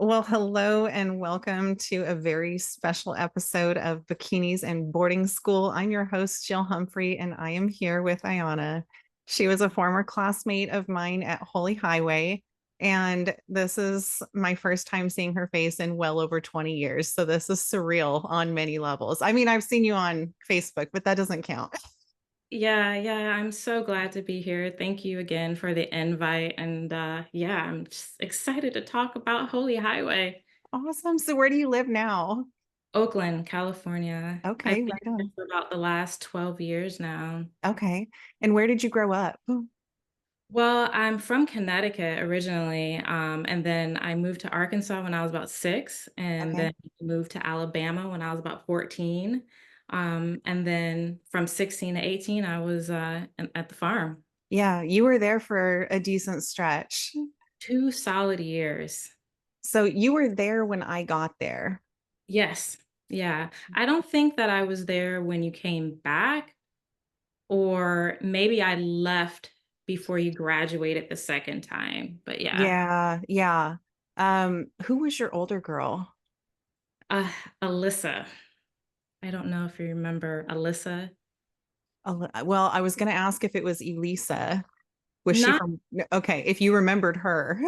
Well, hello and welcome to a very special episode of Bikinis and Boarding School. I'm your host, Jill Humphrey, and I am here with Ayanna. She was a former classmate of mine at Holy Highway, and this is my first time seeing her face in well over 20 years. So this is surreal on many levels. I mean, I've seen you on Facebook, but that doesn't count. Yeah, I'm so glad to be here. Thank you again for the invite. And yeah, I'm just excited to talk about Holy Highway, Awesome. So where do you live now? Oakland, California. I've Okay, been right here on. for about the last 12 years now. Okay. And where did you grow up? Well, I'm from Connecticut originally, and then I moved to Arkansas when I was about 6, and Okay. then moved to Alabama when I was about 14. And then from 16 to 18, I was at the farm. Yeah, you were there for a decent stretch. 2 solid years. So you were there when I got there. Yes. Yeah. I don't think that I was there when you came back, or maybe I left before you graduated the second time. But yeah. Yeah, yeah. Who was your older girl? Uh, Alyssa. I don't know if you remember Alyssa. Well, I was going to ask if it was Elisa. Was she Not, from? Okay, if you remembered her.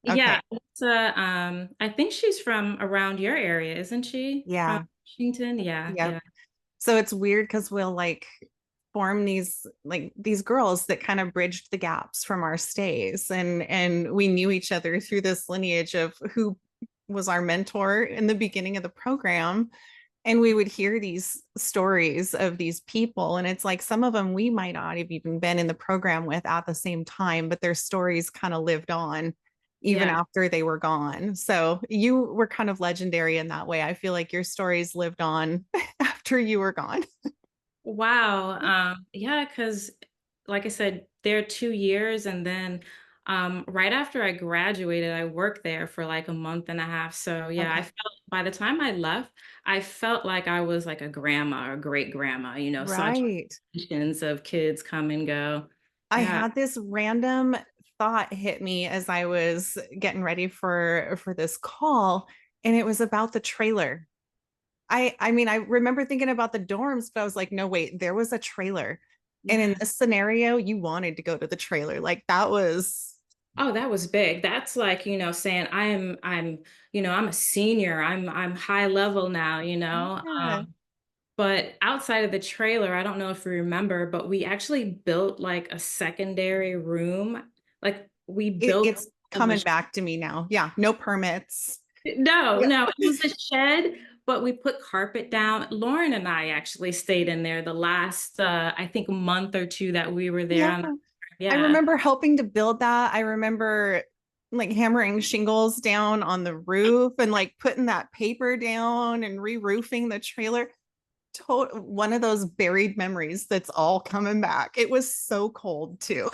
Okay. yeah, Alyssa, I think she's from around your area, isn't she? From Yeah. Washington? Yeah, Yep. yeah. So it's weird because we'll like form these girls that kind of bridged the gaps from our stays, and we knew each other through this lineage of who was our mentor in the beginning of the program. And we would hear these stories of these people, and it's like some of them we might not have even been in the program with at the same time, but their stories kind of lived on even Yeah. after they were gone. So you were kind of legendary in that way. I feel like your stories lived on after you were gone. Wow. Yeah, because like I said, there 2 years, and then right after I graduated, I worked there for like a month and a half. So yeah, I Okay. felt by the time I left, I felt like I was like a grandma or great grandma, such Right. generations of kids come and go. I Yeah. had this random thought hit me as I was getting ready for this call, and it was about the trailer. I mean, I remember thinking about the dorms, but I was like, no, wait, there was a trailer. And in Yeah. this scenario, you wanted to go to the trailer. Like that was, Oh, that was big. That's like, saying I'm a senior. I'm high level now, yeah. But outside of the trailer, I don't know if you remember, but we actually built like a secondary room. Like we built It's of a coming back to me now. Yeah, no permits. no, Yeah. no, it was a shed, but we put carpet down. Lauren and I actually stayed in there the last I think month or two that we were there Yeah. on I yeah. remember helping to build that. I remember like hammering shingles down on the roof and like putting that paper down and re-roofing the trailer. One of those buried memories that's all coming back. It was so cold too.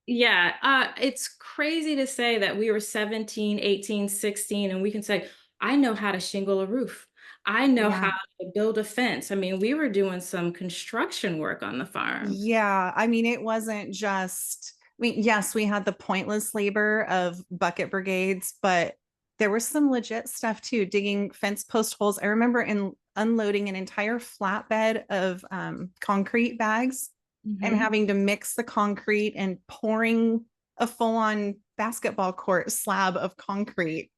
Yeah, it's crazy to say that we were 17, 18, 16, and we can say, I know how to shingle a roof. I know Yeah. how to build a fence. I mean, we were doing some construction work on the farm. Yeah, I mean, it wasn't just, I mean, yes, we had the pointless labor of bucket brigades, but there was some legit stuff too, digging fence post holes. I remember in unloading an entire flatbed of concrete bags and Mhm. having to mix the concrete and pouring a full on basketball court slab of concrete.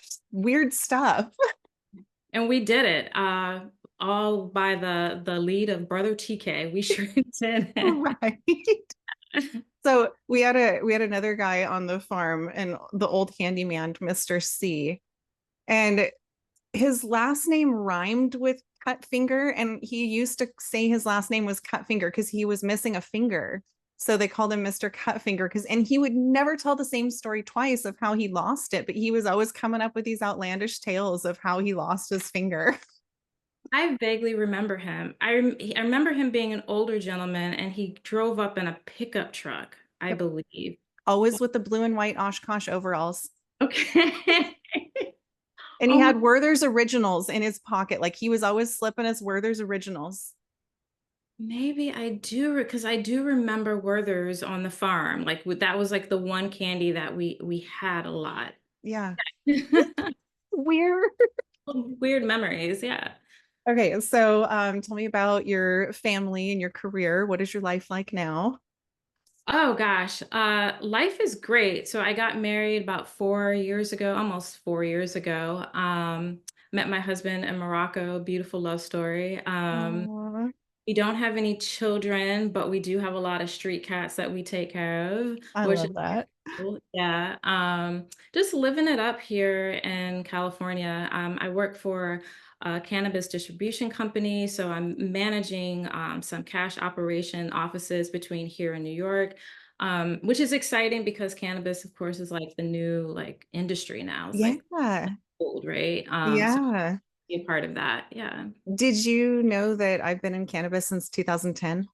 Just weird stuff. And we did it, all by the lead of Brother TK. We sure did it. Right. So we had another guy on the farm and the old handyman, Mr. C. And his last name rhymed with cut finger. And he used to say his last name was cut finger because he was missing a finger. So they called him Mr. Cutfinger because and he would never tell the same story twice of how he lost it, but he was always coming up with these outlandish tales of how he lost his finger. I vaguely remember him. I remember him being an older gentleman, and he drove up in a pickup truck, I Yep. believe. Always with the blue and white Oshkosh overalls. Okay. And he Oh my, had Werther's originals in his pocket. Like he was always slipping his Werther's originals. maybe I do because I do remember Werther's on the farm. Like that was like the one candy that we had a lot. Yeah. Weird. Weird memories, yeah. Okay, so tell me about your family and your career. What is your life like now? Oh gosh, life is great. So I got married about 4 years ago, almost 4 years ago. Met my husband in Morocco, beautiful love story. Aw, We don't have any children, but we do have a lot of street cats that we take care of, I which is love that. cool. Yeah. Just living it up here in California. I work for a cannabis distribution company, so I'm managing some cash operation offices between here and New York, which is exciting because cannabis, of course, is like the new like industry now. It's like Yeah. old, right? So Yeah. be a part of that. Yeah. Did you know that I've been in cannabis since 2010?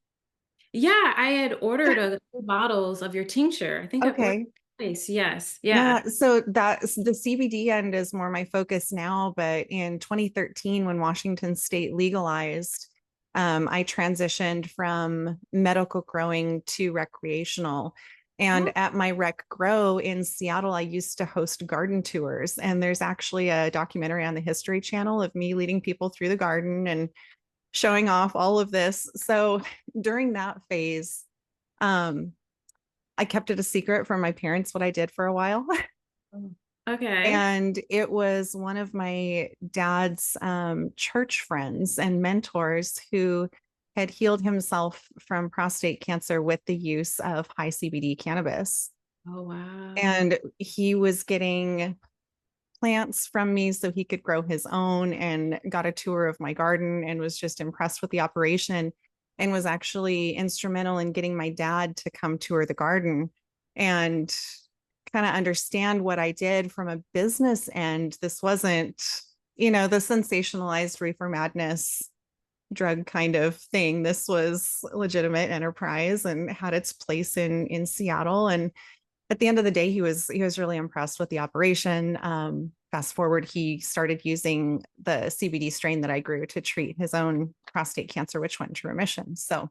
Yeah, I had ordered a few bottles of your tincture. I think I've ordered Okay. twice. Yes. Yeah. Yeah, so that's the CBD end is more my focus now, but in 2013, when Washington state legalized, I transitioned from medical growing to recreational. And Oh, at my rec grow in Seattle, I used to host garden tours. And there's actually a documentary on the History Channel of me leading people through the garden and showing off all of this. So during that phase, um, I kept it a secret from my parents what I did for a while. okay. And it was one of my dad's church friends and mentors who had healed himself from prostate cancer with the use of high CBD cannabis. Oh, wow. And he was getting plants from me so he could grow his own and got a tour of my garden and was just impressed with the operation and was actually instrumental in getting my dad to come tour the garden and kind of understand what I did from a business end. This wasn't, the sensationalized reefer madness drug kind of thing. This was legitimate enterprise and had its place in Seattle. And at the end of the day, he was really impressed with the operation. Fast forward, he started using the CBD strain that I grew to treat his own prostate cancer, which went into remission. So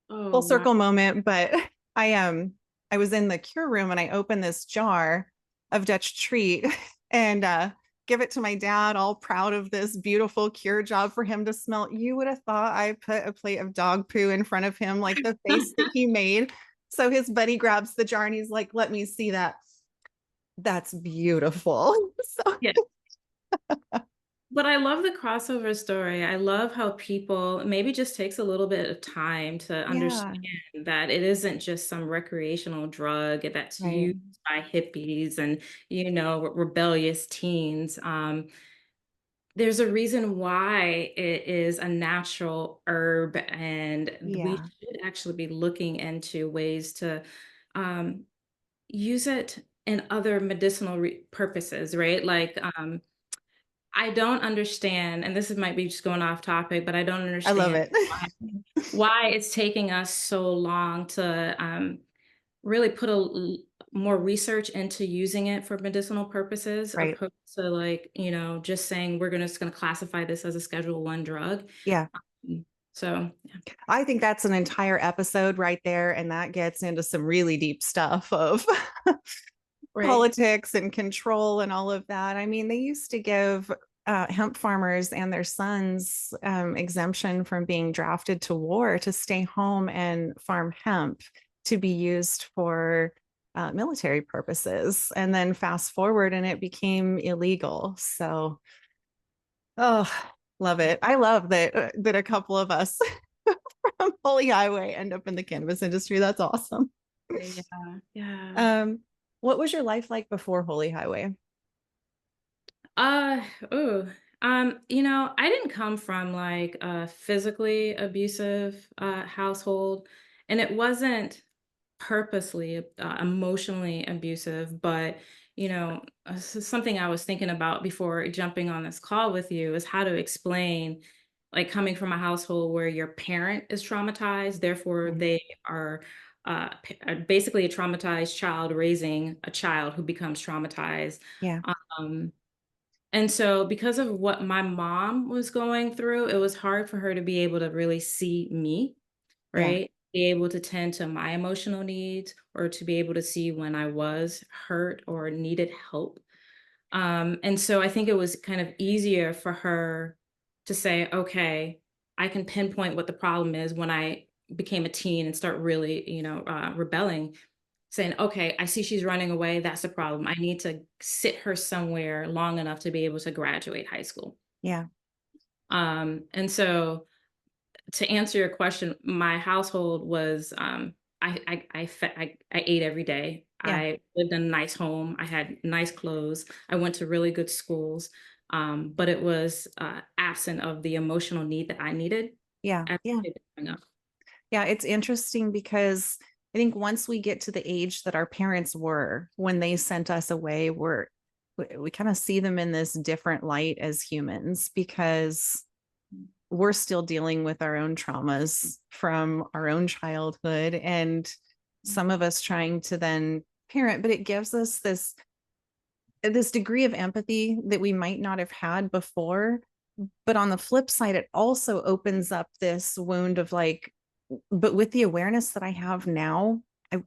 full Oh, wow. circle moment. But I was in the cure room and I opened this jar of Dutch treat and give it to my dad, all proud of this beautiful cure job for him to smell. You would have thought I put a plate of dog poo in front of him, like the face that he made. So his buddy grabs the jar and he's like, "Let me see that. That's beautiful." So Yeah. But I love the crossover story. I love how people maybe just takes a little bit of time to yeah, understand that it isn't just some recreational drug that's right. used by hippies and, rebellious teens. There's a reason why it is a natural herb, and we Yeah, should actually be looking into ways to um, use it in other medicinal purposes, right? Like, I don't understand, and this might be just going off topic, but I don't I love understand it. why it's taking us so long to really put more research into using it for medicinal purposes, Right. opposed to like, just saying we're just gonna classify this as a Schedule 1 drug. Yeah. Mm, So yeah, I think that's an entire episode right there. And that gets into some really deep stuff of right. politics and control and all of that. I mean, they used to give hemp farmers and their sons exemption from being drafted to war to stay home and farm hemp to be used for military purposes. And then fast forward, and it became illegal. So, oh, love it. I love that a couple of us from Holy Highway end up in the cannabis industry. That's awesome. Yeah, yeah. Um, what was your life like before Holy Highway? Uh, oh, I didn't come from like a physically abusive household, and it wasn't purposely emotionally abusive, but something I was thinking about before jumping on this call with you is how to explain, like, coming from a household where your parent is traumatized, therefore Mhm. they are basically a traumatized child raising a child who becomes traumatized. Yeah, Um, and so, because of what my mom was going through, it was hard for her to be able to really see me, yeah, right? Be able to tend to my emotional needs or to be able to see when I was hurt or needed help. And so I think it was kind of easier for her to say, okay, I can pinpoint what the problem is when I became a teen and start really, rebelling, saying, okay, I see she's running away. That's a problem. I need to sit her somewhere long enough to be able to graduate high school. Yeah. And so to answer your question, my household was I ate every day. Yeah. I lived in a nice home. I had nice clothes. I went to really good schools, but it was absent of the emotional need that I needed Yeah. as Yeah. a kid growing up. Yeah, it's interesting because I think once we get to the age that our parents were when they sent us away, we kind of see them in this different light as humans because we're still dealing with our own traumas from our own childhood and some of us trying to then parent, but it gives us this degree of empathy that we might not have had before. But on the flip side, it also opens up this wound of like, but with the awareness that I have now,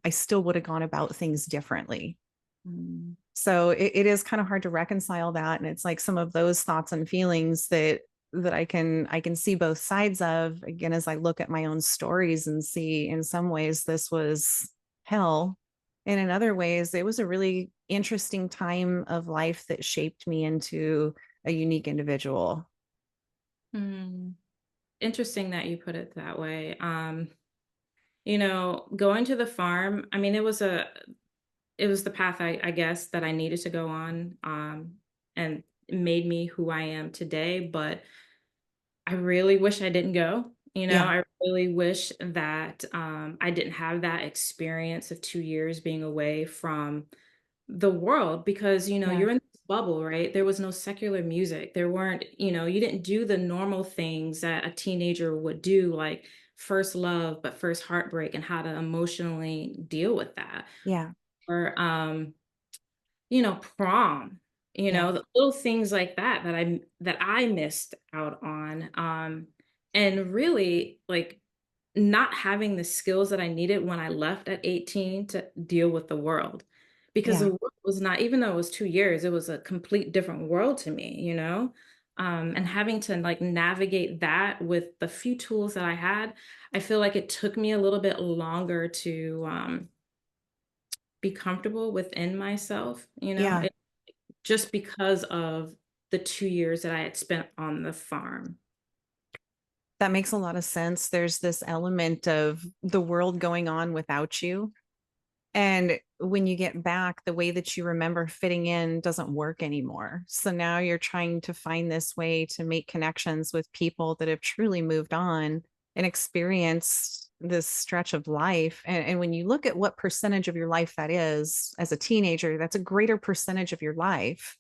I still would have gone about things differently. Mm. So it is kind of hard to reconcile that. And it's like some of those thoughts and feelings that I can see both sides of again as I look at my own stories and see in some ways this was hell. And in other ways, it was a really interesting time of life that shaped me into a unique individual. Mm. Interesting that you put it that way. Going to the farm, I mean, it was the path I guess that I needed to go on, and it made me who I am today. But I really wish I didn't go. Yeah, I really wish that I didn't have that experience of 2 years being away from the world because yeah, you're in this bubble, right? There was no secular music. There weren't, you didn't do the normal things that a teenager would do, like first love, but first heartbreak, and how to emotionally deal with that. yeah, Or prom, yeah, the little things like that I missed out on. And really like not having the skills that I needed when I left at 18 to deal with the world. Because the yeah. world was not, even though it was 2 years, it was a complete different world to me. And having to like navigate that with the few tools that I had, I feel like it took me a little bit longer to be comfortable within myself, Yeah, just because of the 2 years that I had spent on the farm. that makes a lot of sense. There's this element of the world going on without you. And when you get back, the way that you remember fitting in doesn't work anymore. So now you're trying to find this way to make connections with people that have truly moved on and experienced this stretch of life. And when you look at what percentage of your life that is as a teenager, that's a greater percentage of your life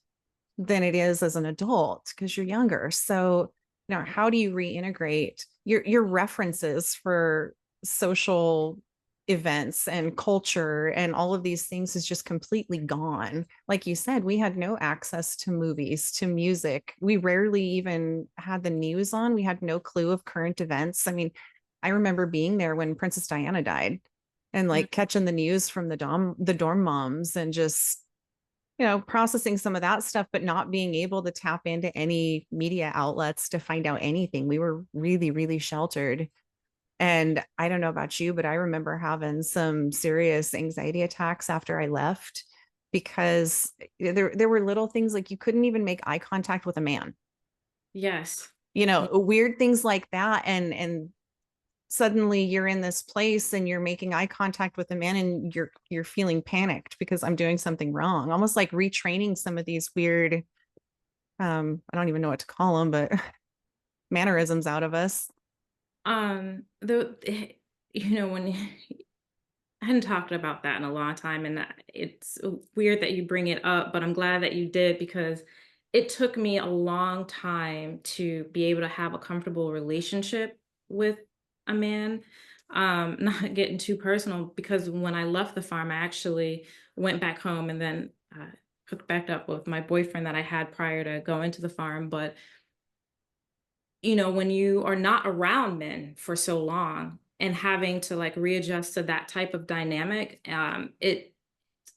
than it is as an adult because you're younger. So now how do you reintegrate your references for social events and culture and all of these things is just completely gone. Like you said, we had no access to movies, to music. We rarely even had the news on. We had no clue of current events. I mean, I remember being there when Princess Diana died and Mm. like catching the news from the dorm moms and just processing some of that stuff, but not being able to tap into any media outlets to find out anything. We were really, really sheltered. And I don't know about you, but I remember having some serious anxiety attacks after I left because there were little things like you couldn't even make eye contact with a man, Yes. weird things like that. And suddenly you're in this place and you're making eye contact with a man and you're feeling panicked because I'm doing something wrong, almost like retraining some of these weird I don't even know what to call them, but mannerisms out of us. When I hadn't talked about that in a long time, and it's weird that you bring it up, but I'm glad that you did because it took me a long time to be able to have a comfortable relationship with a man. Not getting too personal, because when I left the farm, I actually went back home and then hooked back up with my boyfriend that I had prior to going to the farm. But when you are not around men for so long and having to like readjust to that type of dynamic,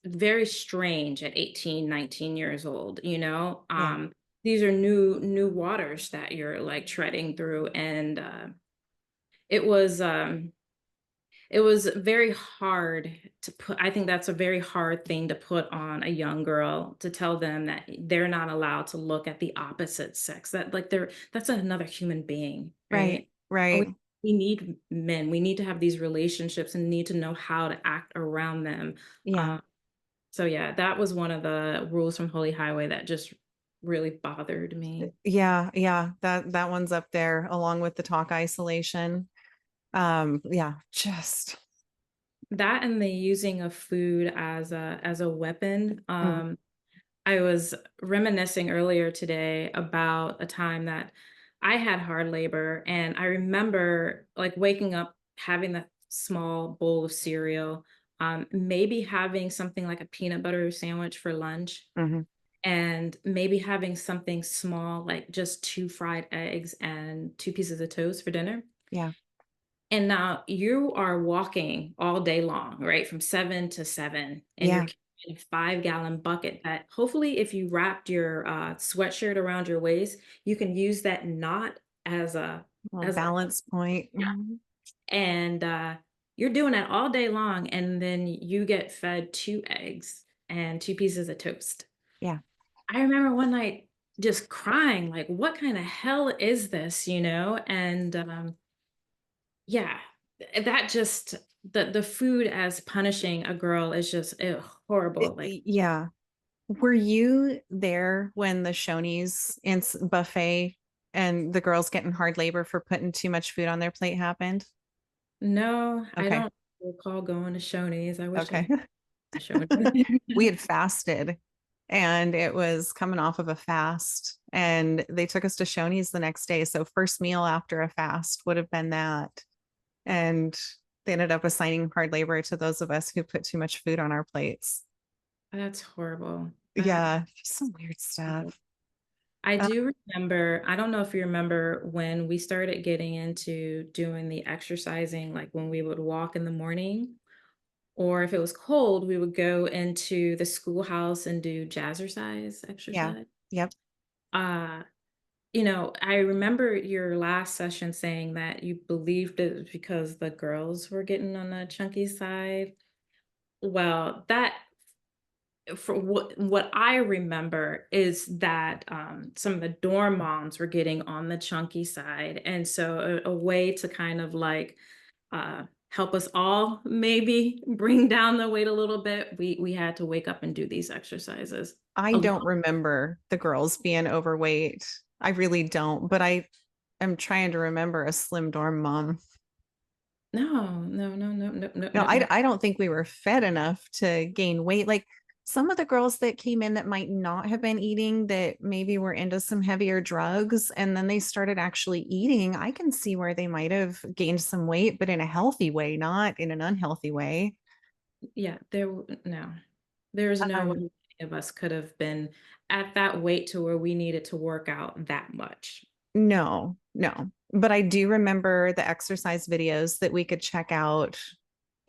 very strange at 18, 19 years old, you know? Yeah. These are new waters that you're like treading through, and it was um it was very hard to put. I think that's a very hard thing to put on a young girl, to tell them that they're not allowed to look at the opposite sex. That like that's another human being, Right. right? And Right. we need men. We need to have these relationships and need to know how to act around them. Yeah. So yeah, that was one of the rules from Holy Highway that just really bothered me. Yeah. Yeah. That one's up there along with the talk isolation. Yeah, just That and the using of food as a weapon. mm, I was reminiscing earlier today about a time that I had hard labor, and I remember like waking up, having that small bowl of cereal, maybe having something like a peanut butter sandwich for lunch, mhm, and maybe having something small like just two fried eggs and two pieces of toast for dinner. yeah. And now you are walking all day long, right? From 7 to 7, and you're Yeah. carrying a 5 gallon bucket that hopefully, if you wrapped your sweatshirt around your waist, you can use that knot as Well, a, balance point. yeah. Mhm. And you're doing that all day long. And then you get fed two eggs and two pieces of toast. Yeah. I remember one night just crying, like, what kind of hell is this, you know? And yeah, that just the food as punishing a girl is just, ew, horrible, like, Yeah. Were you there when the Shoney's buffet and the girls getting hard labor for putting too much food on their plate happened? no, I Okay. don't recall going to Shoney's. I wish I Okay. had to Shoney's. We had fasted and it was coming off of a fast and they took us to Shoney's the next day. So first meal after a fast would have been that. And they ended up assigning hard labor to those of us who put too much food on our plates. That's horrible. That Yeah, just some weird stuff. I Uh, do remember, I don't know if you remember when we started getting into doing the exercising, like when we would walk in the morning, or if it was cold, we would go into the schoolhouse and do jazzercise yeah. exercise. Yep. Uh, You know, I remember your last session saying that you believed it was because the girls were getting on the chunky side. Well, that, for what I remember is that some of the dorm moms were getting on the chunky side, and so a way to kind of like help us all maybe bring down the weight a little bit, we had to wake up and do these exercises. I Alone. don't remember the girls being overweight. I really don't, but I am trying to remember a slim dorm mom. No, no, no, no, no, no, No, no, no. I don't think we were fed enough to gain weight. Like some of the girls that came in that might not have been eating, that maybe were into some heavier drugs, and then they started actually eating. I can see where they might have gained some weight, but in a healthy way, not in an unhealthy way. Yeah, no. There's no way Um, any of us could have been at that weight to where we needed to work out that much. no, no. But I do remember the exercise videos that we could check out.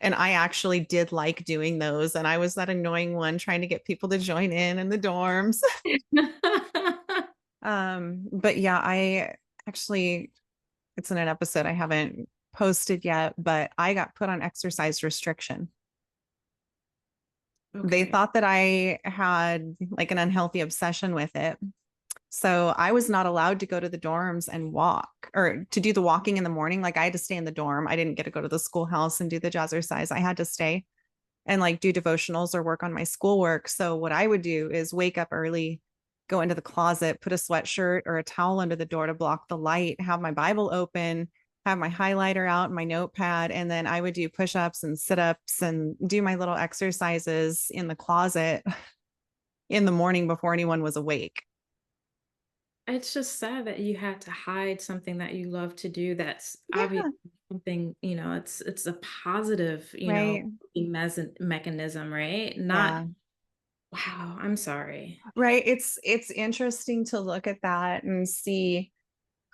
And I actually did like doing those. And I was that annoying one trying to get people to join in the dorms. But yeah, I actually, it's in an episode I haven't posted yet, but I got put on exercise restriction. They Okay. thought that I had like an unhealthy obsession with it. So I was not allowed to go to the dorms and walk or to do the walking in the morning. Like I had to stay in the dorm. I didn't get to go to the schoolhouse and do the jazzercise. I had to stay and like do devotionals or work on my schoolwork. So what I would do is wake up early, go into the closet, put a sweatshirt or a towel under the door to block the light, have my Bible open, have my highlighter out, my notepad, and then I would do push-ups and sit-ups and do my little exercises in the closet in the morning before anyone was awake. It's just sad that you had to hide something that you love to do that's obviously Yeah, something, it's a positive, right. mechanism, right? Not, Yeah. wow, I'm sorry. Right. It's interesting to look at that and see.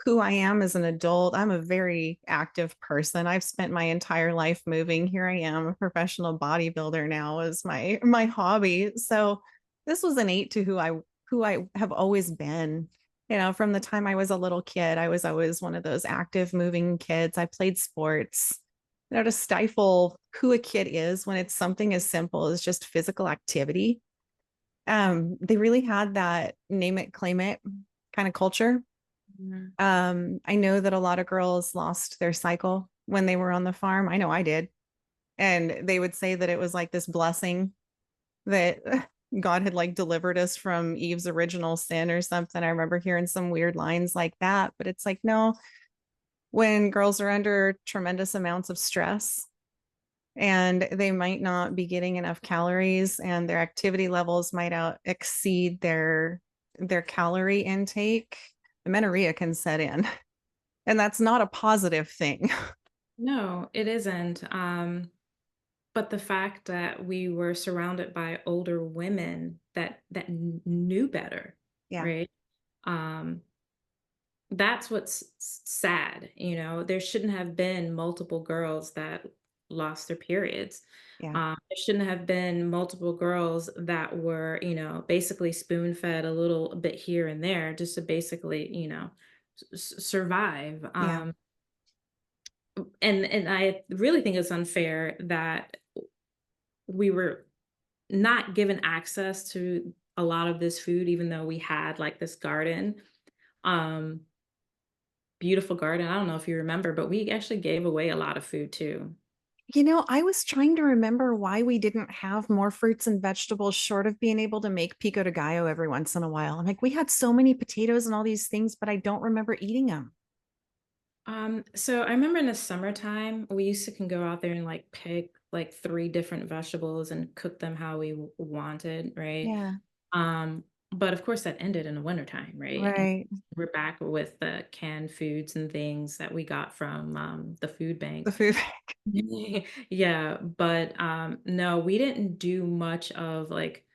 who I am as an adult. I'm a very active person. I've spent my entire life moving. Here I am, a professional bodybuilder now as my hobby. So this was innate to who I have always been. You know, from the time I was a little kid, I was always one of those active, moving kids. I played sports. You know, to stifle who a kid is when it's something as simple as just physical activity. They really had that name it, claim it kind of culture. Mhm. I know that a lot of girls lost their cycle when they were on the farm. I know I did. And they would say that it was like this blessing that God had like delivered us from Eve's original sin or something. I remember hearing some weird lines like that, but it's like, no, when girls are under tremendous amounts of stress and they might not be getting enough calories and their activity levels might out exceed their calorie intake, amenorrhea can set in. And that's not a positive thing. No, it isn't. But the fact that we were surrounded by older women that knew better, Yeah. right? Um, that's what's sad. There shouldn't have been multiple girls that lost their periods. Yeah. There shouldn't have been multiple girls that were, basically spoon fed a little bit here and there just to basically, survive. Yeah. And I really think it's unfair that we were not given access to a lot of this food, even though we had like this garden, um, beautiful garden. I don't know if you remember, but we actually gave away a lot of food too. You know, I was trying to remember why we didn't have more fruits and vegetables short of being able to make pico de gallo every once in a while. I'm like, we had so many potatoes and all these things, but I don't remember eating them. So I remember in the summertime, we used to can go out there and like pick like three different vegetables and cook them how we wanted, right? Yeah. But of course that ended in the wintertime, right? And Right. we're back with the canned foods and things that we got from the food The bank. food. Yeah, but no, we didn't do much of like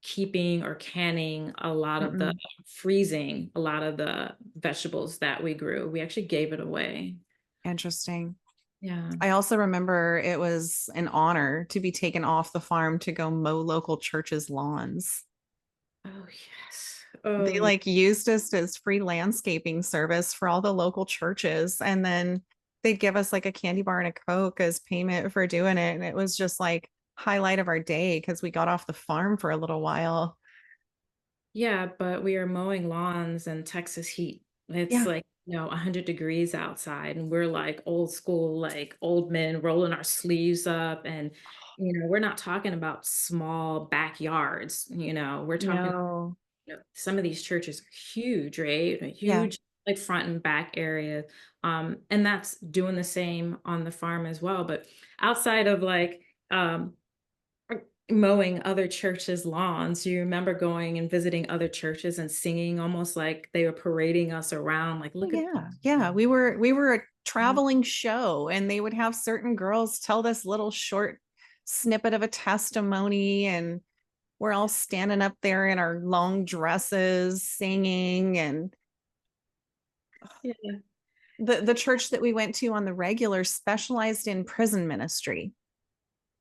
keeping or canning a lot of the Mm-mm. freezing a lot of the vegetables that we grew. We actually gave it away. Interesting. Yeah. I also remember it was an honor to be taken off the farm to go mow local churches' lawns. Oh, yes. They Oh, yeah. like used us as free landscaping service for all the local churches. And then they'd give us like a candy bar and a Coke as payment for doing it. And it was just like highlight of our day because we got off the farm for a little while. Yeah, but we are mowing lawns in Texas heat. It's Yeah. like, 100 degrees outside, and we're like old school, like old men rolling our sleeves up. And, we're not talking about small backyards, we're talking, No. some of these churches are huge, right? A Yeah. huge, like front and back area. And that's doing the same on the farm as well. But outside of like, mowing other churches' lawns. Do you remember going and visiting other churches and singing almost like they were parading us around? Like, Oh, look at yeah. Yeah. We were a Mhm. traveling show and they would have certain girls tell this little short snippet of a testimony and we're all standing up there in our long dresses singing and Yeah. the church that we went to on the regular specialized in prison ministry.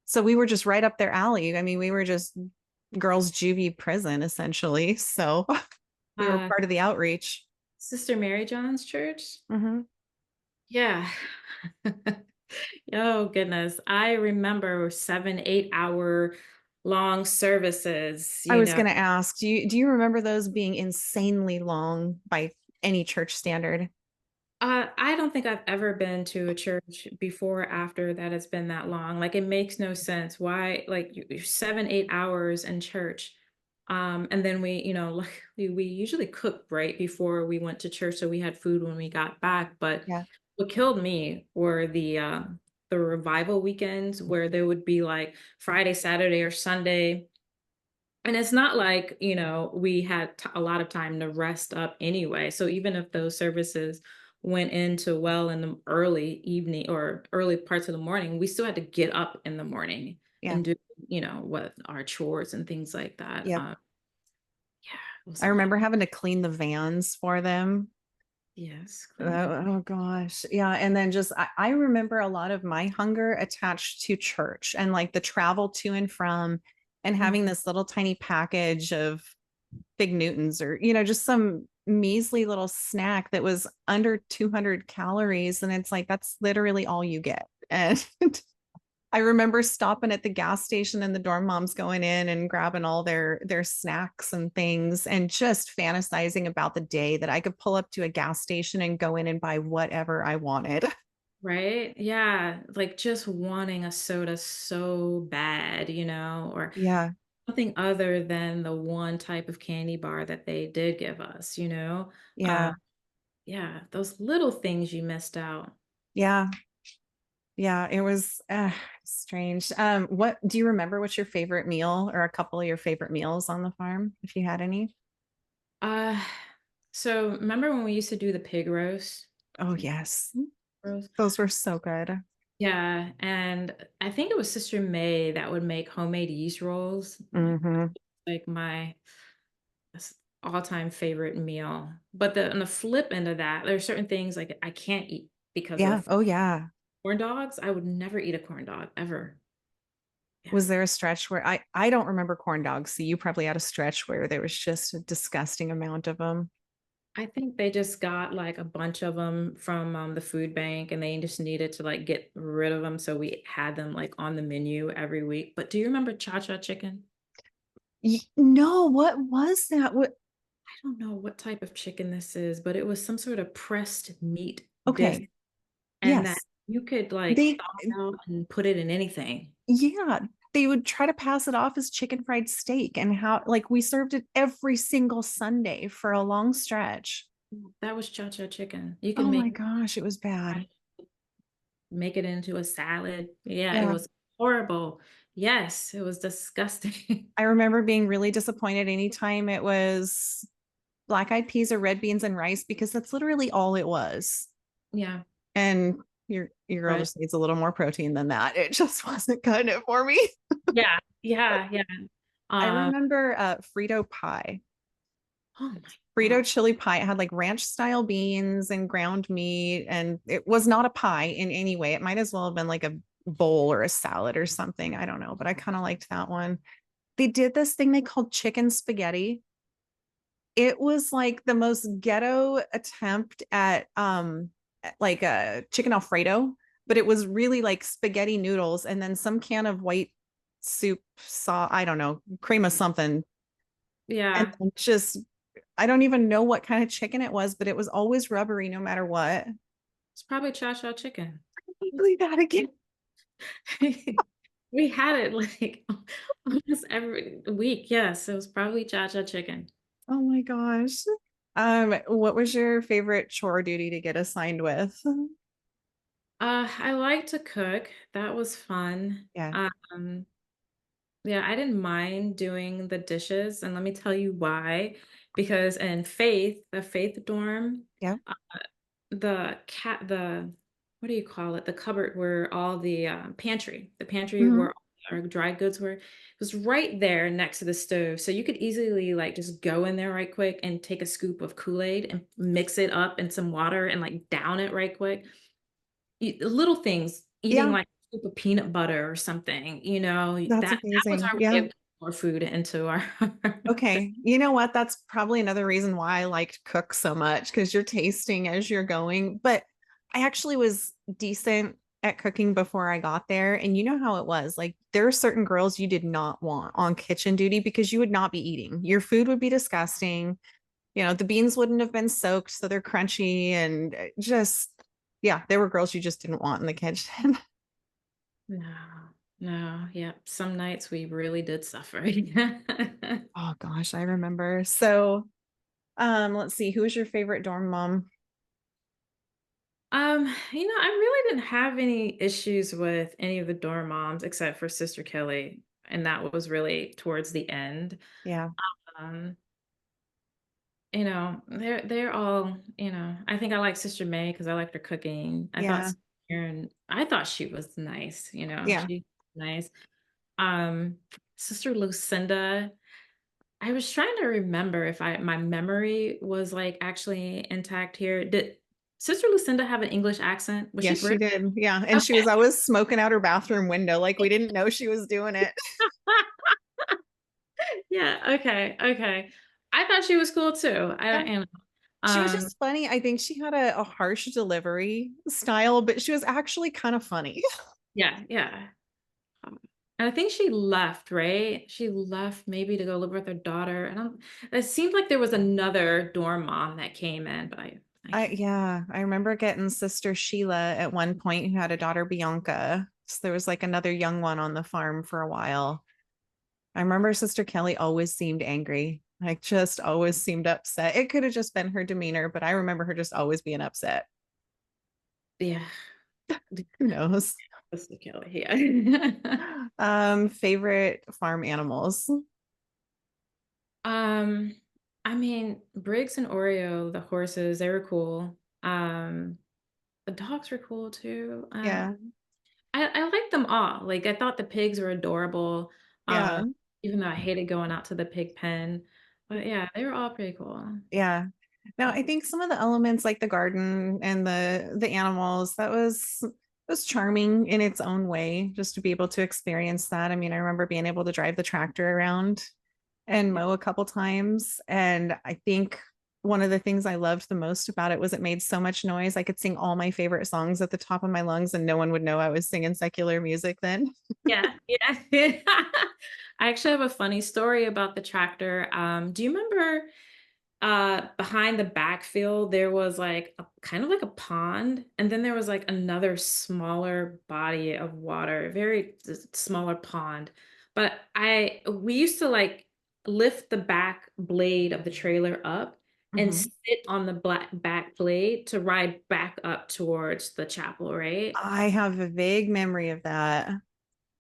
So we were just right up their alley. I mean, we were just girls' juvie prison essentially. So we were Uh, part of the outreach. Sister Mary John's church. Mhm. Yeah. Oh goodness. I remember 7, 8 hour long services, I was going to ask, do you remember those being insanely long by any church standard? I don't think I've ever been to a church before or after that has been that long. Like it makes no sense. Why like you're 7, 8 hours in church. And then we, like we usually cook right before we went to church, so we had food when we got back. But Yeah. what killed me were the revival weekends where there would be like Friday, Saturday, or Sunday, and it's not like, we had a lot of time to rest up anyway. So even if those services went into well in the early evening or early parts of the morning, we still had to get up in the morning Yeah. and do, what our chores and things like that. Yep. Yeah, it was I a lot. remember having to clean the vans for them. Yes, Oh, clearly. oh gosh. Yeah. And then just, I remember a lot of my hunger attached to church and like the travel to and from and having Mhm. this little tiny package of Big Newtons or, just some measly little snack that was under 200 calories. And it's like, that's literally all you get. And I remember stopping at the gas station and the dorm moms going in and grabbing all their snacks and things and just fantasizing about the day that I could pull up to a gas station and go in and buy whatever I wanted. Right? Yeah, like, just wanting a soda so bad, or Yeah. something other than the one type of candy bar that they did give us, Yeah. Yeah, those little things you missed out. Yeah. Yeah. It was strange. What do you remember what's your favorite meal or a couple of your favorite meals on the farm, if you had any? Uh, so remember when we used to do the pig roast? Oh, yes. Roast? Those were so good. Yeah, and I think it was Sister May that would make homemade yeast rolls. Hmm. Like my all-time favorite meal. But on the flip end of that, there are certain things like I can't eat because Yeah. of Oh, yeah. corn dogs. I would never eat a corn dog ever. Yeah. Was there a stretch where I don't remember corn dogs, so you probably had a stretch where there was just a disgusting amount of them. I think they just got like a bunch of them from the food bank and they just needed to like get rid of them. So we had them like on the menu every week. But do you remember cha-cha chicken? No, what was that? What? I don't know what type of chicken this is, but it was some sort of pressed meat dish Okay. and that Yes. you could like They, thaw it out and put it in anything. yeah, they would try to pass it off as chicken fried steak and how like we served it every single Sunday for a long stretch. That was cha-cha chicken. You could Oh my make gosh, it was bad. make it into a salad. Yeah, it Yeah. was horrible. Yes, it was disgusting. I remember being really disappointed anytime it was black eyed peas or red beans and rice because that's literally all it was. Yeah, And your girl right. just needs a little more protein than that. It just wasn't cutting it for me. Yeah, yeah, yeah. I Um, remember Frito pie. oh my Frito God. chili pie. It had like ranch style beans and ground meat, and it was not a pie in any way. It might as well have been like a bowl or a salad or something. I don't know, but I kind of liked that one. They did this thing they called chicken spaghetti. It was like the most ghetto attempt at like a chicken alfredo, but it was really like spaghetti noodles and then some can of white soup saw I don't know cream of something and Yeah, then just I don't even know what kind of chicken it was, but it was always rubbery no matter what. it's probably cha-cha chicken. Really bad again. We had it like almost every week. Yes, it was probably cha-cha chicken. Oh my gosh. What was your favorite chore duty to get assigned with? I like to cook. That was fun. Yeah. Yeah, I didn't mind doing the dishes, and let me tell you why. Because in the Faith dorm, Yeah. uh, the what do you call it? The cupboard where all the the pantry Hmm. where all our dry goods were, it was right there next to the stove. So you could easily like just go in there right quick and take a scoop of Kool-Aid and mix it up in some water and like down it right quick. Little things, eating Yeah, like a scoop of peanut butter or something, that's that was amazing. our way Yeah. of getting more food into our Okay. You know what? That's probably another reason why I liked cook so much because you're tasting as you're going. But I actually was decent at cooking before I got there. And you know how it was. Like there are certain girls you did not want on kitchen duty because you would not be eating. Your food would be disgusting. The beans wouldn't have been soaked, so they're crunchy and just yeah, there were girls you just didn't want in the kitchen. No, no, yeah, some nights we really did suffer. Oh gosh, I remember. So let's see, who was your favorite dorm mom? I really didn't have any issues with any of the dorm moms except for Sister Kelly, and that was really towards the end. Yeah. Um, they're all, I think I like Sister May because I liked her cooking. I thought Yeah. Sister Karen, I thought she was nice, Yeah. she nice. Um, Sister Lucinda, I was trying to remember if my memory was, like, actually intact here. Did Sister Lucinda have an English accent? Was she Yes, she British? did. Yeah. And she Okay. was always smoking out her bathroom window. Like we didn't know she was doing it. Yeah, okay, okay. I thought she was cool too. Yeah. She was Um, just funny. I think she had a harsh delivery style, but she was actually kind of funny. yeah, yeah. Um, and I think she left, right? She left maybe to go live with her daughter. I don't It seemed like there was another dorm mom that came in, but I can't. Yeah, I remember getting Sister Sheila at one point who had a daughter Bianca. So there was like another young one on the farm for a while. I remember Sister Kelly always seemed angry, like just always seemed upset. It could have just been her demeanor, but I remember her just always being upset. Yeah. Who knows? That's the killer, yeah. Favorite farm animals. Um, I mean, Briggs and Oreo, the horses, they were cool. The dogs were cool too. Yeah, I liked them all. Like, I thought the pigs were adorable, yeah, uh, even though I hated going out to the pig pen. But yeah, they were all pretty cool. yeah. Now I think some of the elements like the garden and the animals, that was charming in its own way, just to be able to experience that. I mean, I remember being able to drive the tractor around and mow a couple times. And I think one of the things I loved the most about it was it made so much noise. I could sing all my favorite songs at the top of my lungs, and no one would know I was singing secular music then. Yeah, yeah. I actually have a funny story about the tractor. Do you remember behind the backfield there was like a kind of like a pond, and then there was like another smaller body of water, very smaller pond. But I we used to like lift the back blade of the trailer up and Mhm. sit on the black back blade to ride back up towards the chapel, right? I have a vague memory of that.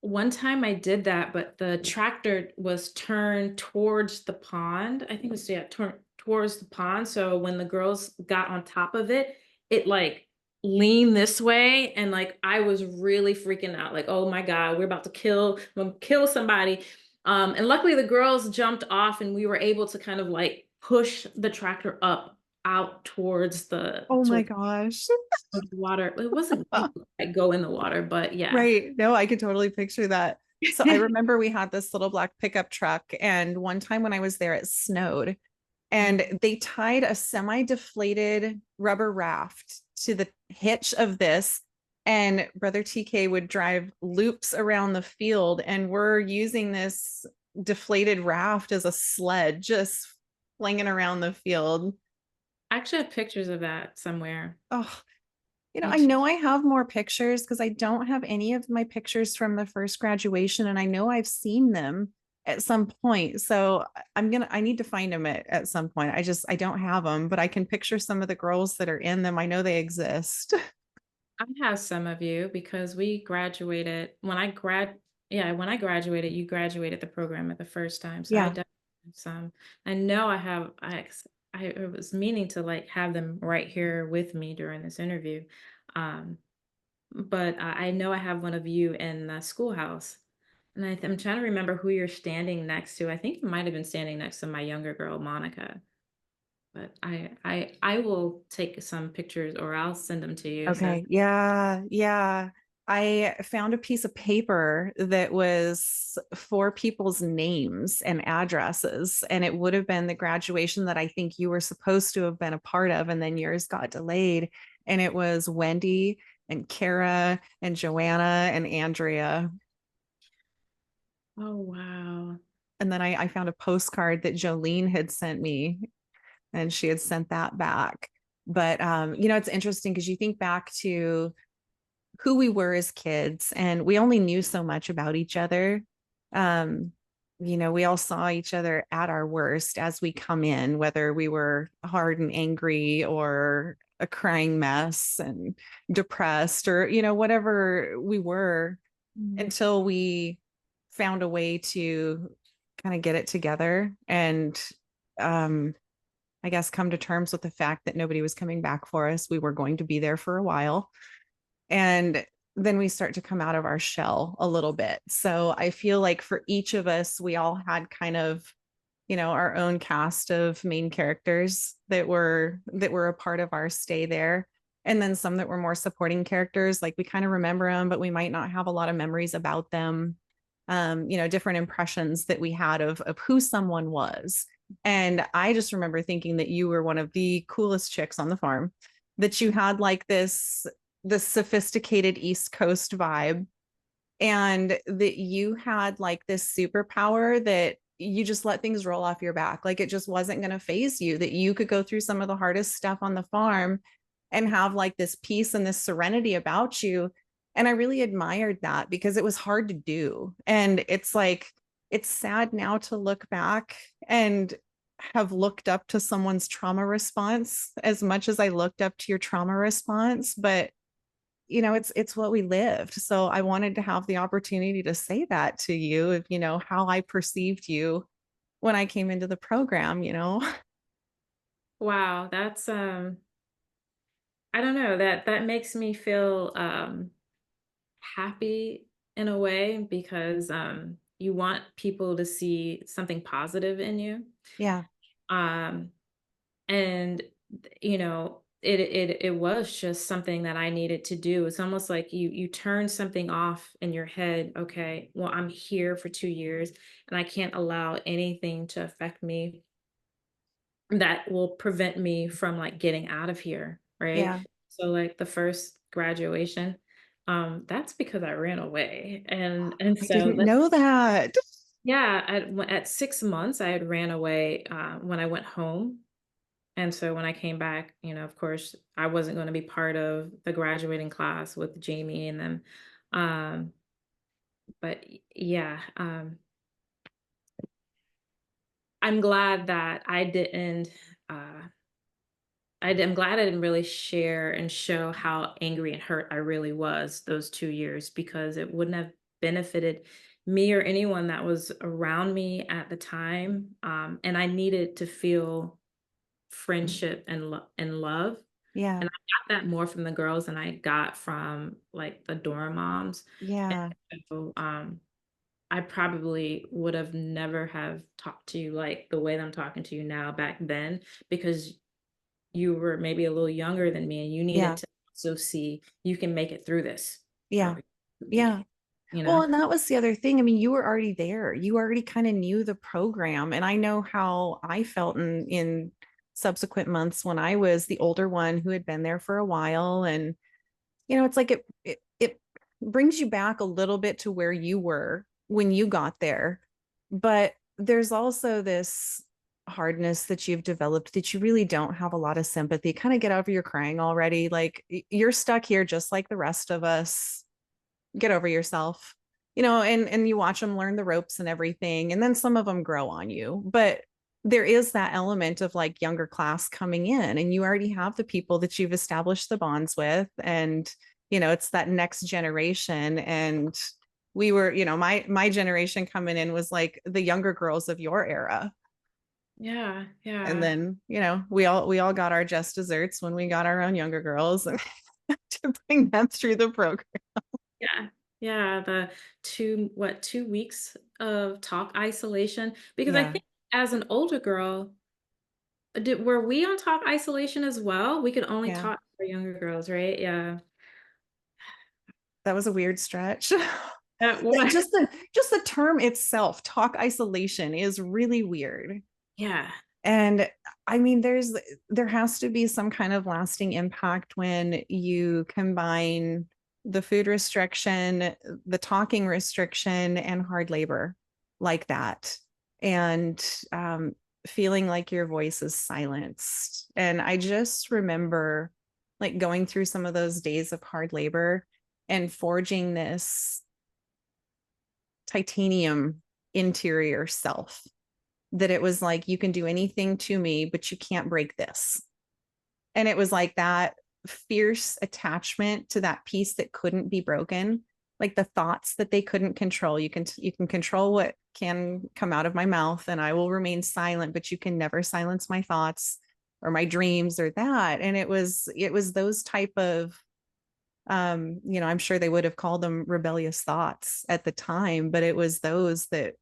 One time I did that, but the tractor was turned towards the pond. I think it was, yeah, turned towards the pond. So when the girls got on top of it, it like leaned this way. And like I was really freaking out, like, oh my God, we're gonna kill somebody. And luckily the girls jumped off and we were able to kind of like push the tractor up out towards Oh my towards gosh. the water. It wasn't deep, like go in the water, but yeah. Right. No, I could totally picture that. So I remember we had this little black pickup truck, and one time when I was there, it snowed, and they tied a semi-deflated rubber raft to the hitch of this. And Brother TK would drive loops around the field, and we're using this deflated raft as a sled, just flinging around the field. I actually have pictures of that somewhere. Oh, I It's know I have more pictures because I don't have any of my pictures from the first graduation, and I know I've seen them at some point. So I need to find them at some point. I don't have them, but I can picture some of the girls that are in them. I know they exist. I have some of you because we graduated when I graduated, you graduated the program at the first time. So I Yeah. definitely have some. I know I was meaning to like have them right here with me during this interview. Um, but I know I have one of you in the schoolhouse. And I'm trying to remember who you're standing next to. I think you might have been standing next to my younger girl, Monica. But I will take some pictures or I'll send them to you. So Okay. Yeah. Yeah. I found a piece of paper that was for people's names and addresses, and it would have been the graduation that I think you were supposed to have been a part of, and then yours got delayed. And it was Wendy and Kara and Joanna and Andrea. oh wow. And then I found a postcard that Jolene had sent me, and she had sent that back. But it's interesting because you think back to who we were as kids, and we only knew so much about each other. um we all saw each other at our worst as we come in, whether we were hard and angry or a crying mess and depressed, or whatever we were, Mhm. until we found a way to kind of get it together and um I guess come to terms with the fact that nobody was coming back for us. We were going to be there for a while, and then we start to come out of our shell a little bit. So I feel like for each of us, we all had kind of, our own cast of main characters that were a part of our stay there. And then some that were more supporting characters, like we kind of remember them, but we might not have a lot of memories about them. Different impressions that we had of who someone was. And I just remember thinking that you were one of the coolest chicks on the farm, that you had like this sophisticated East Coast vibe, and that you had like this superpower that you just let things roll off your back. Like it just wasn't going to phase you, that you could go through some of the hardest stuff on the farm and have like this peace and this serenity about you. And I really admired that because it was hard to do. And it's like, it's sad now to look back and have looked up to someone's trauma response as much as I looked up to your trauma response. But it's what we lived. So I wanted to have the opportunity to say that to you, of how I perceived you when I came into the program. Wow, that's I don't know, that makes me feel happy in a way because you want people to see something positive in you. Yeah. Um and it was just something that I needed to do. It's almost like you turn something off in your head. Okay, well, I'm here for 2 years and I can't allow anything to affect me that will prevent me from like getting out of here, right? Yeah. So like the first graduation, that's because I ran away. And I so didn't know that. yeah, at 6 months I had ran away when I went home. And so when I came back, of course, I wasn't going to be part of the graduating class with Jamie and them. Um, but yeah, I'm glad that I didn't. Uh, I'm glad I didn't really share and show how angry and hurt I really was those 2 years because it wouldn't have benefited me or anyone that was around me at the time. And I needed to feel friendship and love. Yeah. And I got that more from the girls than I got from like the dorm moms. And Yeah. so I probably would have never have talked to you like the way that I'm talking to you now back then because you were maybe a little younger than me and you needed Yeah. to also see you can make it through this, Yeah. girl. You can make Yeah. it, you Well, know? and that was the other thing. I mean, you were already there. You already kind of knew the program. And I know how I felt in subsequent months when I was the older one who had been there for a while. And it's like it brings you back a little bit to where you were when you got there. But there's also this hardness that you've developed that you really don't have a lot of sympathy. Kind of get over your crying already. Like you're stuck here just like the rest of us. Get over yourself. And you watch them learn the ropes and everything, and then some of them grow on you. But there is that element of like younger class coming in, and you already have the people that you've established the bonds with, and it's that next generation. And we were, my generation coming in was like the younger girls of your era. Yeah, And yeah, then we all got our just desserts when we got our own younger girls to bring them through the program. yeah, yeah. The 2 weeks of talk isolation, because I Yeah. think as an older girl, were we on talk isolation as well? We could only Yeah. talk for younger girls, right? Yeah. That was a weird stretch. What? Just the term itself, talk isolation, is really weird. Yeah. And I mean, there has to be some kind of lasting impact when you combine the food restriction, the talking restriction, and hard labor like that. And feeling like your voice is silenced. And I just remember like going through some of those days of hard labor and forging this titanium interior self, that it was like, you can do anything to me, but you can't break this. And it was like that fierce attachment to that piece that couldn't be broken, like the thoughts that they couldn't control. You can control what can come out of my mouth, and I will remain silent, but you can never silence my thoughts or my dreams or that. And it was those type of I'm sure they would have called them rebellious thoughts at the time, but it was those that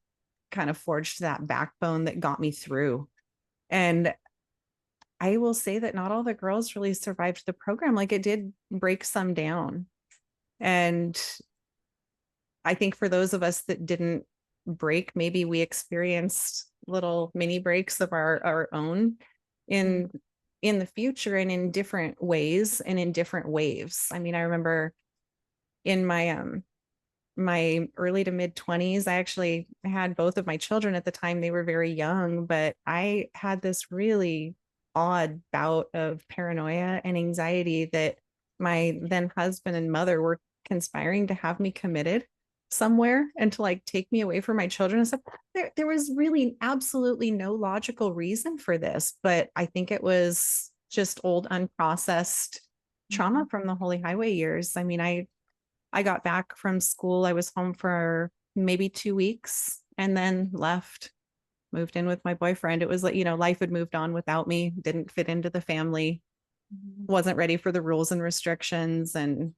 kind of forged that backbone that got me through. And I will say that not all the girls really survived the program. Like it did break some down. And I think for those of us that didn't break, maybe we experienced little mini breaks of our own Mm. in in the future and in different ways and in different waves. I mean, I remember in my early to mid 20s, I actually had both of my children at the time. They were very young, but I had this really odd bout of paranoia and anxiety that my then husband and mother were conspiring to have me committed somewhere and to like take me away from my children and stuff. There was really absolutely no logical reason for this, but I think it was just old unprocessed trauma Mhm. from the Holy Highway years. I mean, I got back from school. I was home for maybe 2 weeks and then left, moved in with my boyfriend. It was like, life had moved on without me, didn't fit into the family, Mhm. wasn't ready for the rules and restrictions and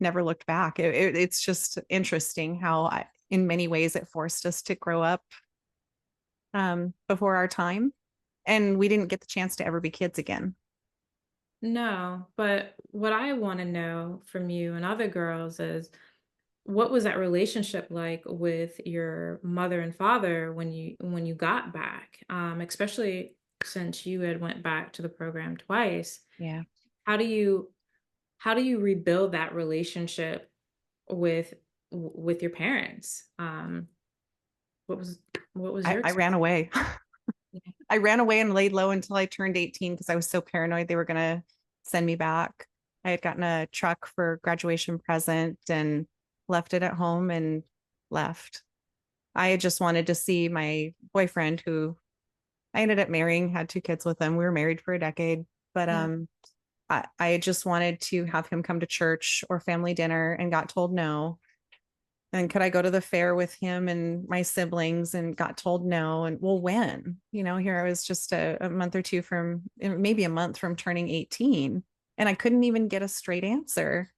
never looked back. It's just interesting how in many ways it forced us to grow up before our time. And we didn't get the chance to ever be kids again. No, but what I want to know from you and other girls is what was that relationship like with your mother and father when you got back? Especially since you had went back to the program twice. Yeah. How do you how do you rebuild that relationship with with your parents? What was what was your I ran experience? away. Yeah. I ran away and laid low until I turned 18 because I was so paranoid they were going to send me back. I had gotten a truck for graduation present and left it at home and left. I had just wanted to see my boyfriend who I ended up marrying, had 2 kids with him. We were married for a decade, but Yeah. I just wanted to have him come to church or family dinner and got told no. And could I go to the fair with him and my siblings and got told no? And well, when? Here I was just a month or two from, maybe a month from turning 18, and I couldn't even get a straight answer.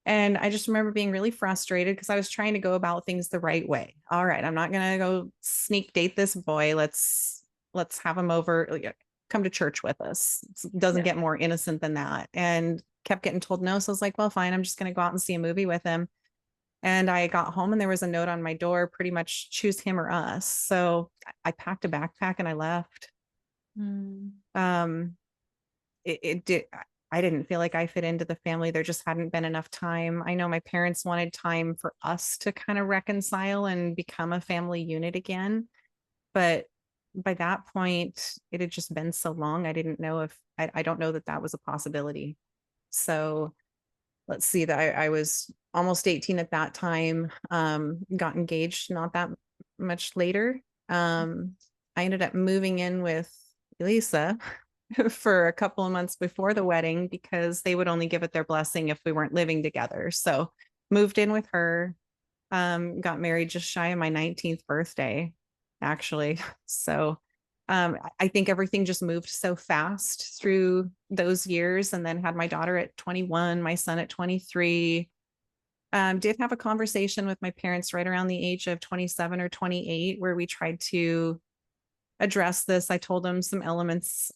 And I just remember being really frustrated because I was trying to go about things the right way. All right, I'm not gonna go sneak date this boy. Let's have him over, like, come to church with us. It doesn't Yeah. get more innocent than that. And kept getting told no. So I was like, well, fine, I'm just gonna go out and see a movie with him. And I got home and there was a note on my door, pretty much choose him or us. So I packed a backpack and I left. Mm. Um, it did. I didn't feel like I fit into the family. There just hadn't been enough time. I know my parents wanted time for us to kind of reconcile and become a family unit again. But by that point, it had just been so long. I didn't know if I don't know that that was a possibility. So let's see that I was almost 18 at that time, got engaged not that much later. um, I ended up moving in with Elisa for a couple of months before the wedding because they would only give it their blessing if we weren't living together. So moved in with her, got married just shy of my 19th birthday, actually. So I think everything just moved so fast through those years, and then had my daughter at 21, my son at 23. Did have a conversation with my parents right around the age of 27 or 28 where we tried to address this. I told them some elements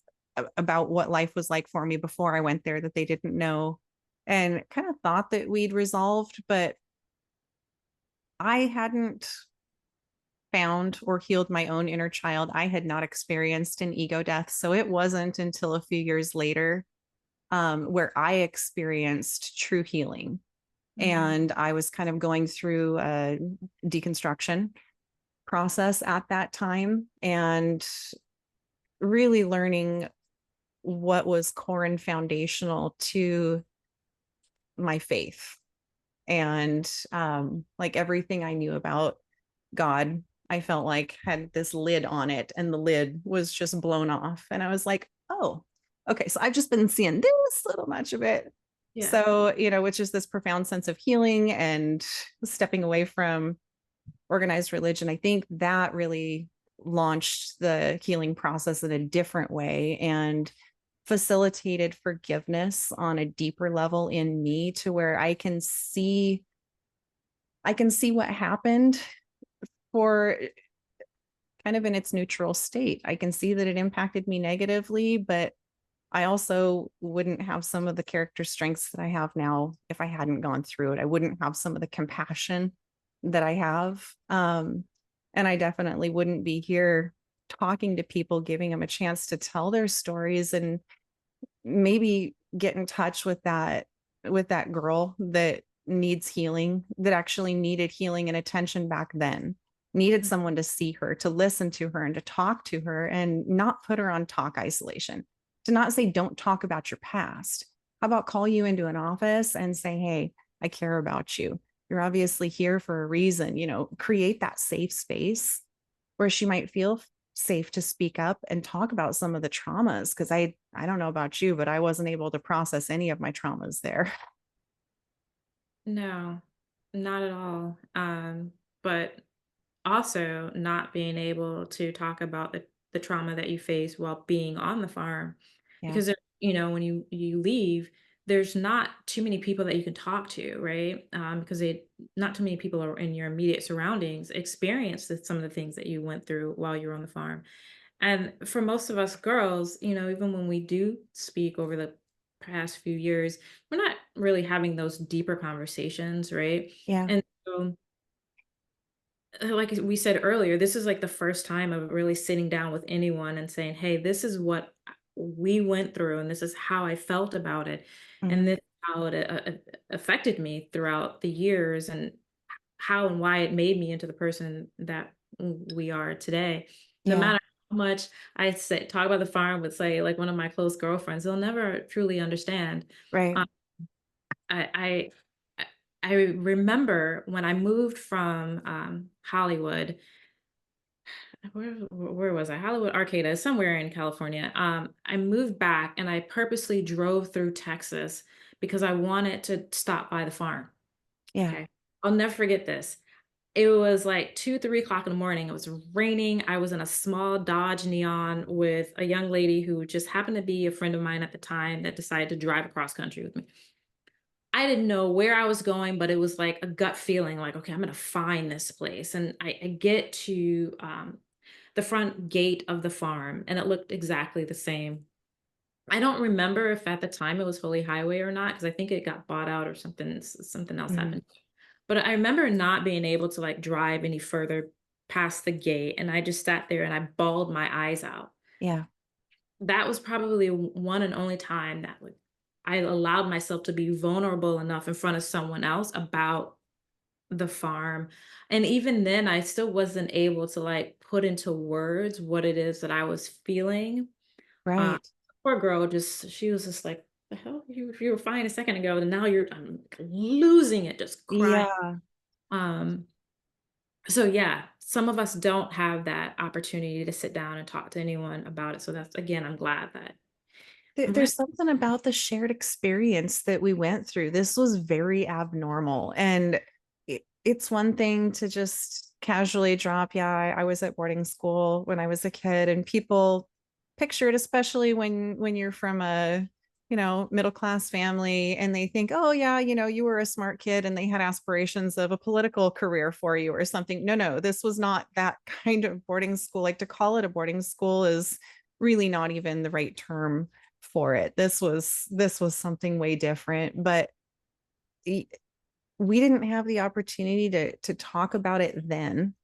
about what life was like for me before I went there that they didn't know, and kind of thought that we'd resolved, but I hadn't found or healed my own inner child. I had not experienced an ego death. So it wasn't until a few years later where I experienced true healing. Mhm. And I was kind of going through a deconstruction process at that time and really learning what was core and foundational to my faith. And like everything I knew about God, I felt like had this lid on it and the lid was just blown off. And I was like, oh, okay. So I've just been seeing this little much of it. Yeah. So, which is this profound sense of healing and stepping away from organized religion. I think that really launched the healing process in a different way and facilitated forgiveness on a deeper level in me to where I can see I can see what happened for kind of in its neutral state. I can see that it impacted me negatively, but I also wouldn't have some of the character strengths that I have now if I hadn't gone through it. I wouldn't have some of the compassion that I have. And I definitely wouldn't be here talking to people, giving them a chance to tell their stories and maybe get in touch with that girl that needs healing, that actually needed healing and attention back then, needed someone to see her, to listen to her, and to talk to her, and not put her on talk isolation, to not say don't talk about your past. How about call you into an office and say, hey, I care about you, you're obviously here for a reason, create that safe space where she might feel safe to speak up and talk about some of the traumas, because I don't know about you, but I wasn't able to process any of my traumas there. No, not at all. But also not being able to talk about the trauma that you face while being on the farm, Yeah. because when you leave, there's not too many people that you can talk to, right? Because they not too many people are in your immediate surroundings experience some of the things that you went through while you're on the farm. And for most of us girls, even when we do speak over the past few years, we're not really having those deeper conversations, right? Yeah. And so, like we said earlier, this is like the first time of really sitting down with anyone and saying, hey, this is what we went through, and this is how I felt about it. And Mhm. this is how it affected me throughout the years, and how and why it made me into the person that we are today. No Yeah. matter how much I say talk about the farm with, say, like one of my close girlfriends, they'll never truly understand. Right. Um, I, I I remember when I moved from Hollywood. Where was I? Hollywood Arcata, somewhere in California. I moved back and I purposely drove through Texas because I wanted to stop by the farm. Yeah. Okay. I'll never forget this. It was like 2, 3 o'clock in the morning. It was raining. I was in a small Dodge Neon with a young lady who just happened to be a friend of mine at the time that decided to drive across country with me. I didn't know where I was going, but it was like a gut feeling like, okay, I'm going to find this place. And I get to the front gate of the farm, and it looked exactly the same. I don't remember if at the time it was fully highway or not, because I think it got bought out or something else Mhm. happened. But I remember not being able to like drive any further past the gate, and I just sat there and I bawled my eyes out. Yeah. That was probably one and only time that I allowed myself to be vulnerable enough in front of someone else about the farm. And even then, I still wasn't able to like put into words what it is that I was feeling. Uh, Right. Poor girl, she was just like, the hell, you were fine a second ago, and now I'm losing it, just crying. Yeah. Um, so yeah, some of us don't have that opportunity to sit down and talk to anyone about it. So that's, again, I'm glad that my There's something about the shared experience that we went through. This was very abnormal. And it's one thing to just casually drop, yeah, I was at boarding school when I was a kid, and people picture it, especially when you're from a, middle class family, and they think, oh yeah, you were a smart kid and they had aspirations of a political career for you or something. No, no, this was not that kind of boarding school. Like, to call it a boarding school is really not even the right term for it. This was something way different, but we didn't have the opportunity to talk about it then,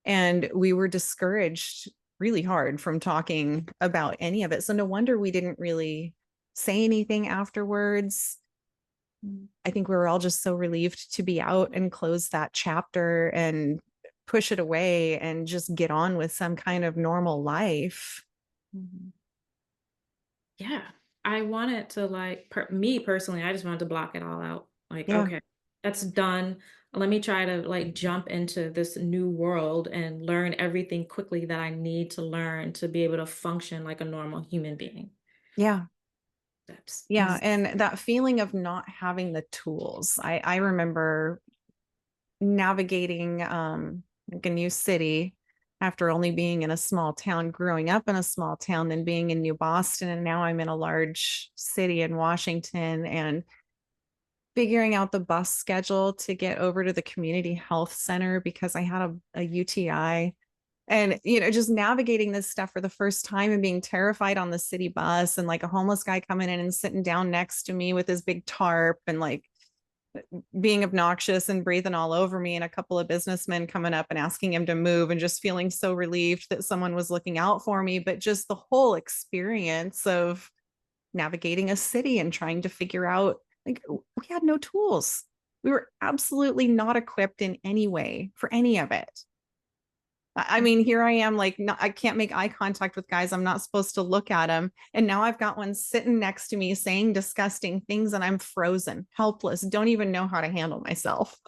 and we were discouraged really hard from talking about any of it. So no wonder we didn't really say anything afterwards. I think we were all just so relieved to be out and close that chapter and push it away and just get on with some kind of normal life. Mhm. Yeah, I wanted to like me personally, I just wanted to block it all out. Like, Yeah. okay, that's done. Let me try to like jump into this new world and learn everything quickly that I need to learn to be able to function like a normal human being. Yeah. That's Yeah, and that feeling of not having the tools. I remember navigating like a new city after only being in a small town, growing up in a small town, then being in New Boston, and now I'm in a large city in Washington. And figuring out the bus schedule to get over to the community health center because I had a UTI. And, just navigating this stuff for the first time and being terrified on the city bus, and like a homeless guy coming in and sitting down next to me with his big tarp, and like being obnoxious and breathing all over me, and a couple of businessmen coming up and asking him to move, and just feeling so relieved that someone was looking out for me. But just the whole experience of navigating a city and trying to figure out, like, we had no tools. We were absolutely not equipped in any way for any of it. I mean, here I am, like, I can't make eye contact with guys. I'm not supposed to look at them. And now I've got one sitting next to me saying disgusting things, and I'm frozen, helpless, don't even know how to handle myself.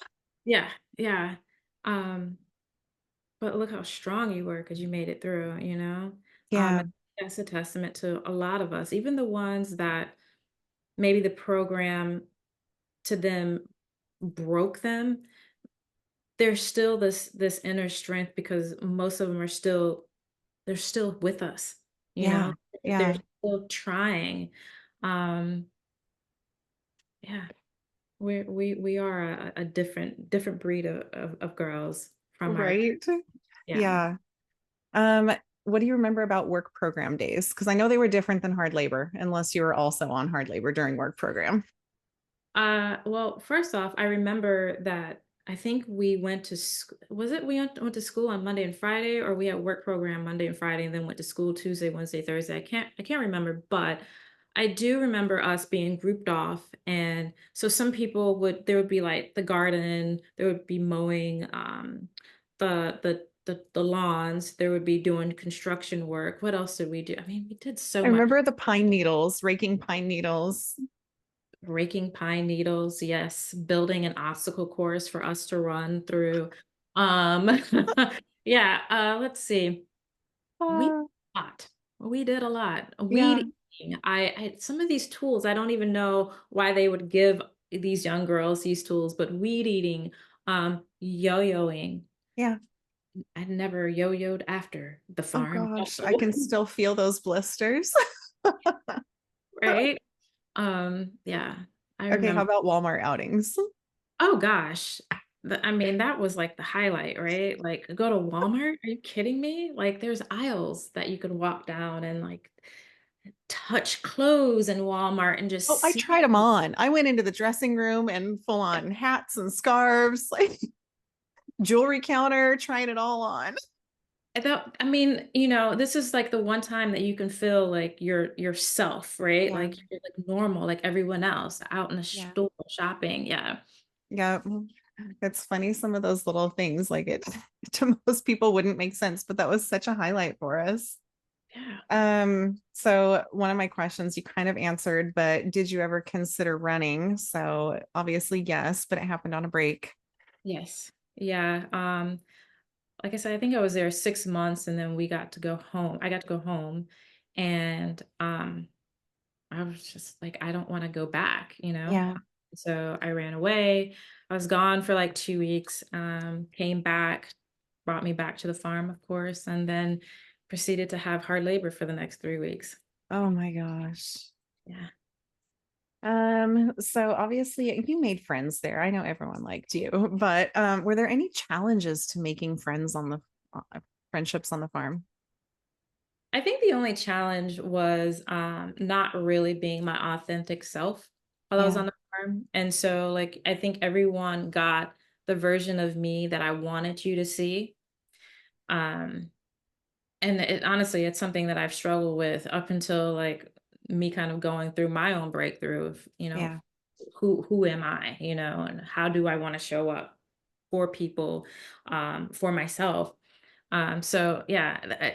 Yeah, yeah. Um, but look how strong you were because you made it through, Yeah. And that's a testament to a lot of us, even the ones that maybe the program to them broke them. There's still this inner strength because most of them are still they're still with us, you Yeah. know? They're Yeah. still trying. Um, yeah, we are a different breed of girls from our Right. yeah. Yeah. Um, what do you remember about work program days? Because I know they were different than hard labor, unless you were also on hard labor during work program. Well, first off, I remember that I think we went to was it went to school on Monday and Friday, or we had work program Monday and Friday and then went to school Tuesday, Wednesday, Thursday. I can't remember, but I do remember us being grouped off. And so some people there would be like the garden, there would be mowing the lawns, there would be doing construction work. What else did we do? I mean, we did so I much. remember the pine needles, raking pine needles. Breaking pine needles, yes, building an obstacle course for us to run through. Um, yeah, let's see. We Uh, a lot. We did a lot. yeah. Weed eating. I some of these tools, I don't even know why they would give these young girls these tools, but weed eating, yo-yoing. Yeah. I never yo-yoed after the Oh farm. gosh, I can still feel those blisters. Right? Yeah, I Okay, how remember. about Walmart outings? Oh gosh. I mean, that was like the highlight, right? Like, go to Walmart? Are you kidding me? Like, there's aisles that you could walk down and like touch clothes in Walmart and just Oh, I see. tried them on. I went into the dressing room and full on hats and scarves, like jewelry counter, trying it all on. I mean, this is like the one time that you can feel like you're yourself, right? Yeah. Like you're like normal, like everyone else out in the Yeah. store shopping. Yeah. Yeah. It's funny, some of those little things, like it to most people wouldn't make sense, but that was such a highlight for us. Yeah. So one of my questions you kind of answered, but did you ever consider running? So obviously yes, but it happened on a break. Yes. Yeah. Like I said, I think I was there 6 months and then we got to go home. I got to go home and I was just like, I don't want to go back, you know? Yeah. So I ran away. I was gone for like 2 weeks, came back, brought me back to the farm, of course, and then proceeded to have hard labor for the next 3 weeks. Oh my gosh. Yeah. So obviously you made friends there. I know everyone liked you, but were there any challenges to making friends on the friendships on the farm? I think the only challenge was not really being my authentic self while I was Yeah. on the farm. And so, like, I think everyone got the version of me that I wanted you to see. Um, And honestly, it's something that I've struggled with up until like me kind of going through my own breakthrough of, Yeah. who am I, and how do I want to show up for people, for myself. So yeah,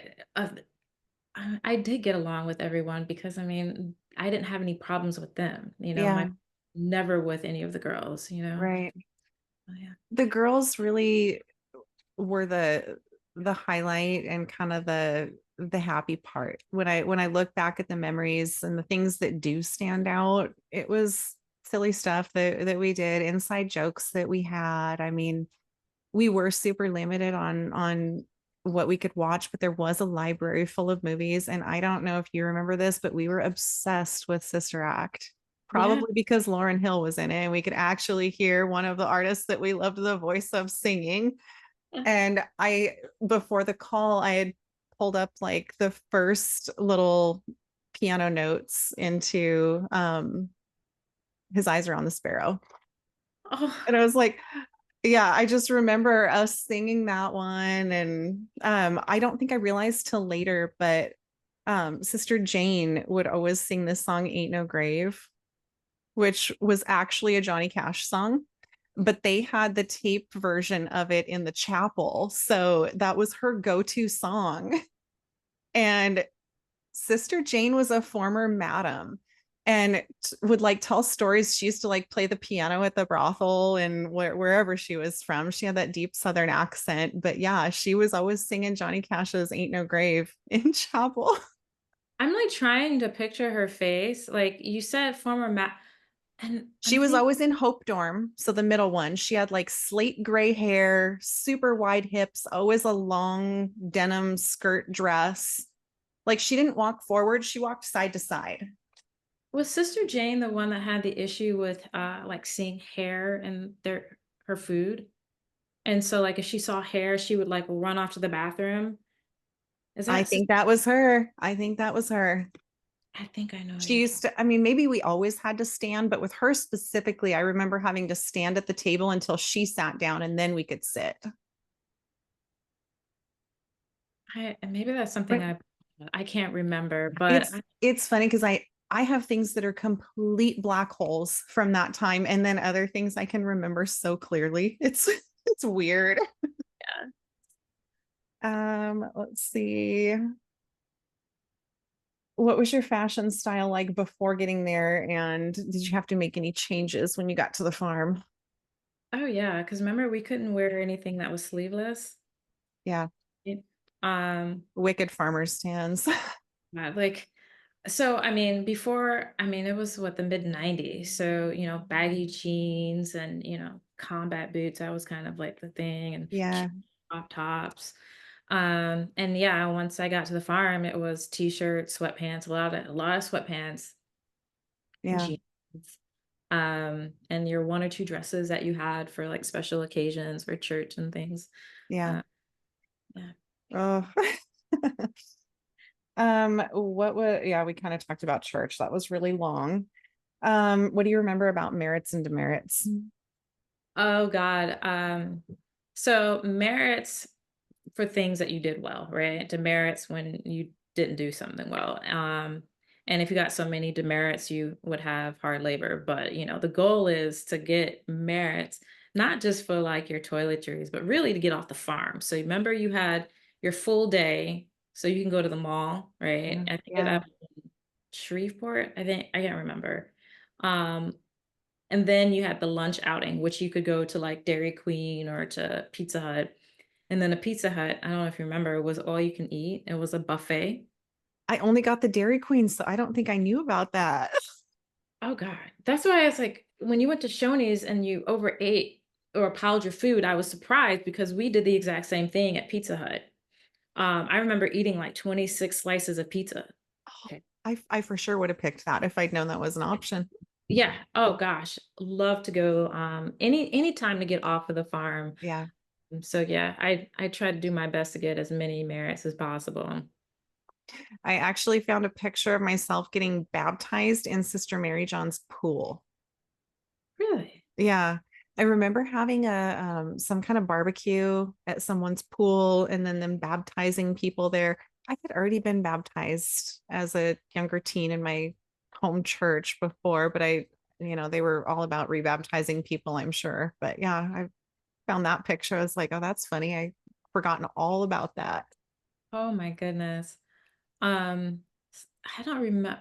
I did get along with everyone because I mean, I didn't have any problems with them, my Yeah. never with any of the girls. Right. Oh, yeah. The girls really were the highlight and kind of the happy part. When I look back at the memories and the things that do stand out, it was silly stuff that we did, inside jokes that we had. I mean, we were super limited on what we could watch, but there was a library full of movies. And I don't know if you remember this, but we were obsessed with Sister Act. Yeah. probably because Lauren Hill was in it and we could actually hear one of the artists that we loved the voice of singing. And before the call, I had pulled up like the first little piano notes into His Eyes Are on the Sparrow. Oh, And I was like, yeah, I just remember us singing that one. And I don't think I realized till later, but Sister Jane would always sing this song, Ain't No Grave, which was actually a Johnny Cash song. But they had the tape version of it in the chapel. So that was her go to song. And Sister Jane was a former madam and would like tell stories. She used to like play the piano at the brothel and wherever she was from. She had that deep Southern accent. But yeah, she was always singing Johnny Cash's Ain't No Grave in chapel. I'm like trying to picture her face. Like you said, former and I'm She was thinking, always in Hope Dorm. So the middle one, she had like slate gray hair, super wide hips, always a long denim skirt dress. Like she didn't walk forward, she walked side to side. was Sister Jane the one that had the issue with like seeing hair in her food? And so like if she saw hair, she would like run off to the bathroom. Is I that think that was her. I think that was her. I think I know what She you're used talking. to, I mean, maybe we always had to stand, but with her specifically, I remember having to stand at the table until she sat down and then we could sit. And maybe that's something But I can't remember, but it's funny because I have things that are complete black holes from that time and then other things I can remember so clearly. It's it's weird. Let's see. What was your fashion style like before getting there and did you have to make any changes when you got to the farm? oh yeah, because remember we couldn't wear anything that was sleeveless. Yeah, It- Um, wicked farmer stands. like so I mean before I mean it was what the mid 90s. So, baggy jeans and, combat boots, that was kind of like the thing and Yeah, crop tops. And yeah, once I got to the farm, it was t-shirts, sweatpants, a lot of sweatpants, yeah, jeans, and your one or two dresses that you had for like special occasions for church and things. yeah. Uh, yeah. Oh. What was, yeah, we kind of talked about church. That was really long. What do you remember about merits and demerits? Oh God. So merits for things that you did well, right? Demerits when you didn't do something well. And if you got so many demerits, you would have hard labor. But the goal is to get merits, not just for like your toiletries, but really to get off the farm. So remember you had your full day, so you can go to the mall, right? Yeah, I think yeah, it Shreveport, I think I can't remember. Um, and then you had the lunch outing, which you could go to like Dairy Queen or to Pizza Hut. And then a Pizza Hut, I don't know if you remember, was all you can eat. It was a buffet. I only got the Dairy Queen, so I don't think I knew about that. Oh God. That's why I was like, when you went to Shoney's and you overate or piled your food, I was surprised because we did the exact same thing at Pizza Hut. I remember eating like 26 slices of pizza. Okay. I for sure would have picked that if I'd known that was an option. Yeah. Oh gosh. Love to go any time to get off of the farm. Yeah. So yeah, I try to do my best to get as many merits as possible. I actually found a picture of myself getting baptized in Sister Mary John's pool. Really? Yeah. I remember having a some kind of barbecue at someone's pool and then them baptizing people there. I had already been baptized as a younger teen in my home church before, but they were all about rebaptizing people, I'm sure. But yeah, I found that picture. I was like, oh, that's funny. I forgotten all about that. Oh my goodness. I don't remember.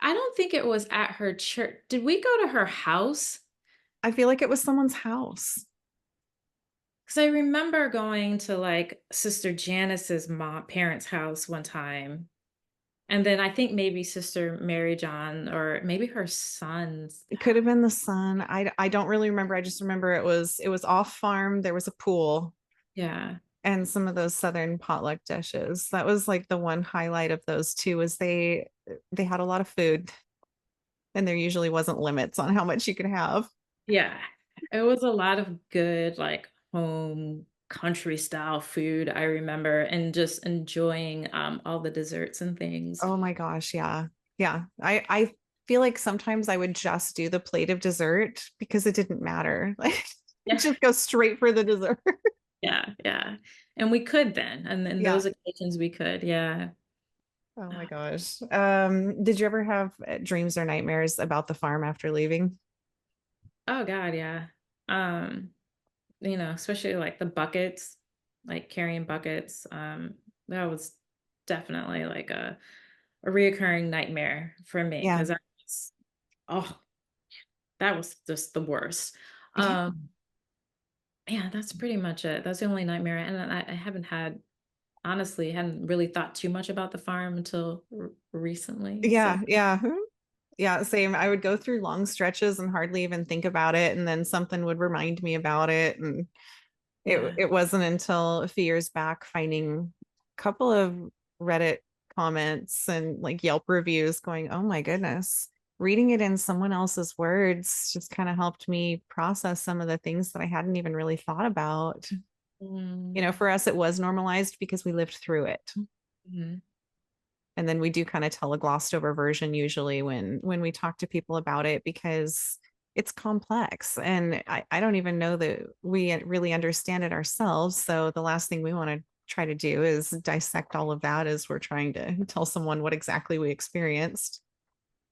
I don't think it was at her church. Did we go to her house? I feel like it was someone's house. Because I remember going to like Sister Janice's parents' house one time. And then I think maybe Sister Mary John or maybe her son's. It could have been the son. I don't really remember. I just remember it was off farm. There was a pool Yeah. and some of those southern potluck dishes. That was like the one highlight of those two was they had a lot of food. And there usually wasn't limits on how much you could have. Yeah. It was a lot of good, like, home country style food, I remember, and just enjoying, all the desserts and things. Oh my gosh, yeah. Yeah. I feel like sometimes I would just do the plate of dessert because it didn't matter. Like Yeah. just go straight for the dessert. Yeah, yeah. And we could then, and then Yeah. those occasions we could, yeah. Oh my Uh, gosh. Did you ever have dreams or nightmares about the farm after leaving? oh god, yeah. Um, especially, like, the buckets, like, carrying buckets, that was definitely, like, a reoccurring nightmare for me Yeah. 'cause I was oh, that was just the worst. Yeah. Um, yeah, that's pretty much it. That's the only nightmare, and I haven't had honestly, hadn't really thought too much about the farm until recently, so Yeah. Yeah. Yeah, same. I would go through long stretches and hardly even think about it, and then something would remind me about it. And it yeah. it wasn't until a few years back finding a couple of Reddit comments and like Yelp reviews going, oh my goodness, reading it in someone else's words just kind of helped me process some of the things that I hadn't even really thought about. You know, Mm, for us, it was normalized because we lived through it. mhm. And then we do kind of tell a glossed over version usually when we talk to people about it because it's complex and I don't even know that we really understand it ourselves. So the last thing we want to try to do is dissect all of that as we're trying to tell someone what exactly we experienced.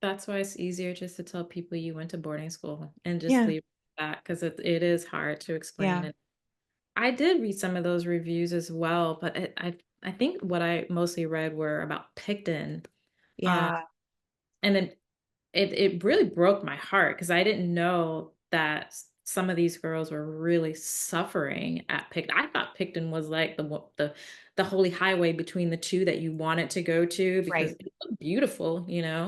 That's why it's easier just to tell people you went to boarding school and just Yeah. leave that because it is hard to explain, Yeah. and I did read some of those reviews as well, but I think what I mostly read were about Picton, uh, Yeah. and then it really broke my heart because I didn't know that some of these girls were really suffering at Picton. I thought Picton was like the holy highway between the two that you wanted to go to because Right. it looked beautiful,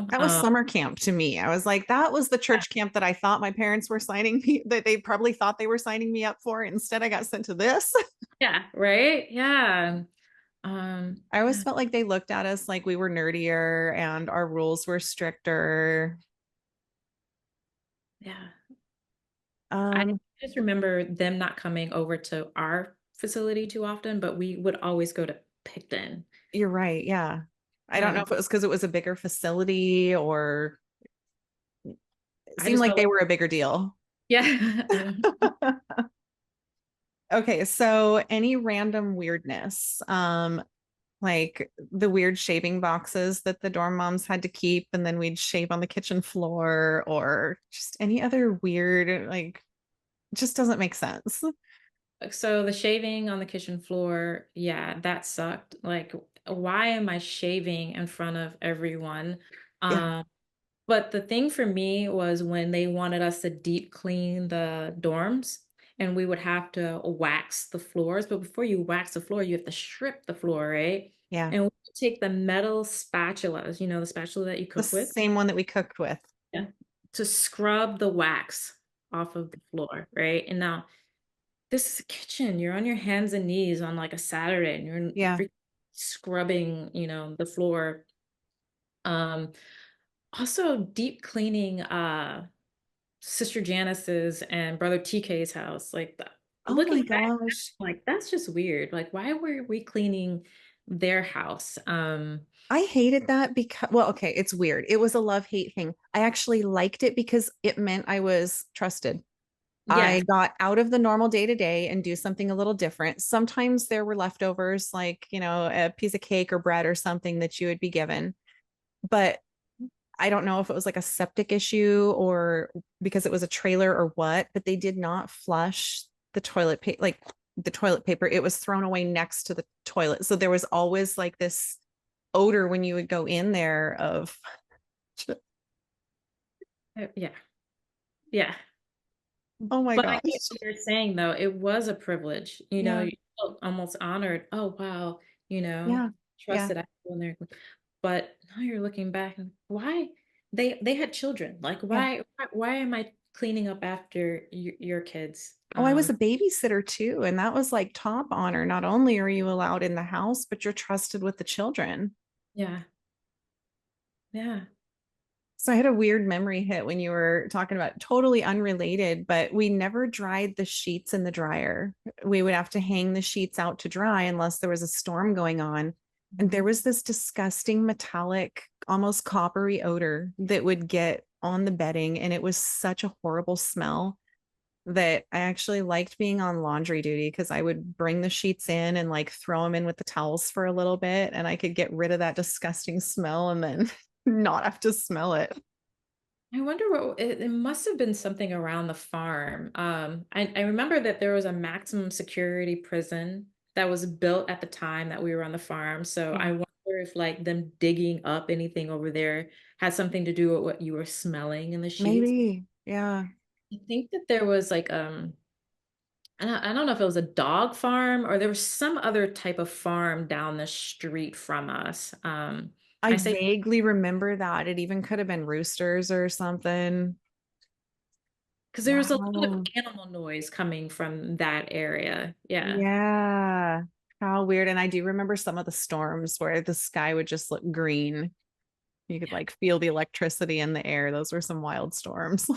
That was summer camp to me. I was like, that was the Yeah, church camp that I thought my parents were signing me, that they probably thought they were signing me up for. Instead, I got sent to this. yeah, right? Yeah. I always Yeah, felt like they looked at us like we were nerdier and our rules were stricter. yeah. I Um, just remember them not coming over to our facility too often, but we would always go to Picton. you're right. Yeah. I don't know Uh, if it was because it was a bigger facility or it I seemed just like felt they like, were a bigger deal. yeah, I don't Okay, so any random weirdness, like the weird shaving boxes that the dorm moms had to keep, and then we'd shave on the kitchen floor, or just any other weird, like, it just doesn't make sense. so the shaving on the kitchen floor, yeah, that sucked. Like, why am I shaving in front of everyone? Yeah, Um, but the thing for me was when they wanted us to deep clean the dorms and we would have to wax the floors. But before you wax the floor, you have to strip the floor, right? yeah. And we would take the metal spatulas, the spatula that you The cook with, same one that we cooked with. yeah, to scrub the wax off of the floor, right? And now this is a kitchen. You're on your hands and knees on like a Saturday and Yeah. scrubbing, the floor. Um, Also deep cleaning Sister Janice's and Brother TK's house. Like Oh my looking back, gosh. like that's just weird. Like why were we cleaning their house? I hated that because, well, okay, it's weird. It was a love-hate thing. I actually liked it because it meant I was trusted. I Yes. got out of the normal day to day and do something a little different. Sometimes there were leftovers, like, a piece of cake or bread or something that you would be given. But I don't know if it was like a septic issue or because it was a trailer or what, but they did not flush the toilet paper, like the toilet paper. It was thrown away next to the toilet. So there was always like this odor when you would go in there of, Yeah. Yeah. oh my But I get gosh. what you're saying though. It was a privilege. Yeah. You felt almost honored. Oh wow, Yeah. Yeah. trusted I go in there. But now you're looking back and why they had children. Like Yeah. why am I cleaning up after your kids? Oh, I was a babysitter too. And that was like top honor. Not only are you allowed in the house, but you're trusted with the children. Yeah. Yeah. So I had a weird memory hit when you were talking about totally unrelated, but we never dried the sheets in the dryer. We would have to hang the sheets out to dry unless there was a storm going on. And there was this disgusting metallic, almost coppery odor that would get on the bedding. And it was such a horrible smell that I actually liked being on laundry duty because I would bring the sheets in and like throw them in with the towels for a little bit and I could get rid of that disgusting smell and then not have to smell it. I wonder what it must have been something around the farm. I remember that there was a maximum security prison that was built at the time that we were on the farm. So Yeah. I wonder if like them digging up anything over there had something to do with what you were smelling in the sheets. Maybe. Yeah. I think that there was like I don't know if it was a dog farm or there was some other type of farm down the street from us. I I say vaguely remember that. It even could have been roosters or something. because there was a lot of Wow. animal noise coming from that area. Yeah. Yeah. How weird. And I do remember some of the storms where the sky would just look green. You could like feel the electricity in the air. Those were some wild storms.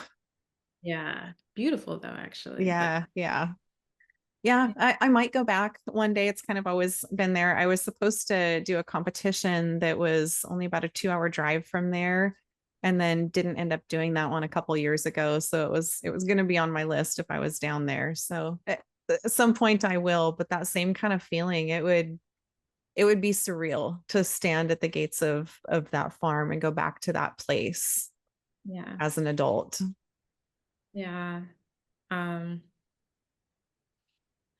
Yeah. Beautiful though, actually. But Yeah. Yeah. Yeah, I might go back one day. It's kind of always been there. I was supposed to do a competition that was only about a 2 hour drive from there, and then didn't end up doing that one a couple years ago. So it was going to be on my list if I was down there. So at some point I will, but that same kind of feeling, it would be surreal to stand at the gates of that farm and go back to that place yeah. as an adult. Yeah. Um,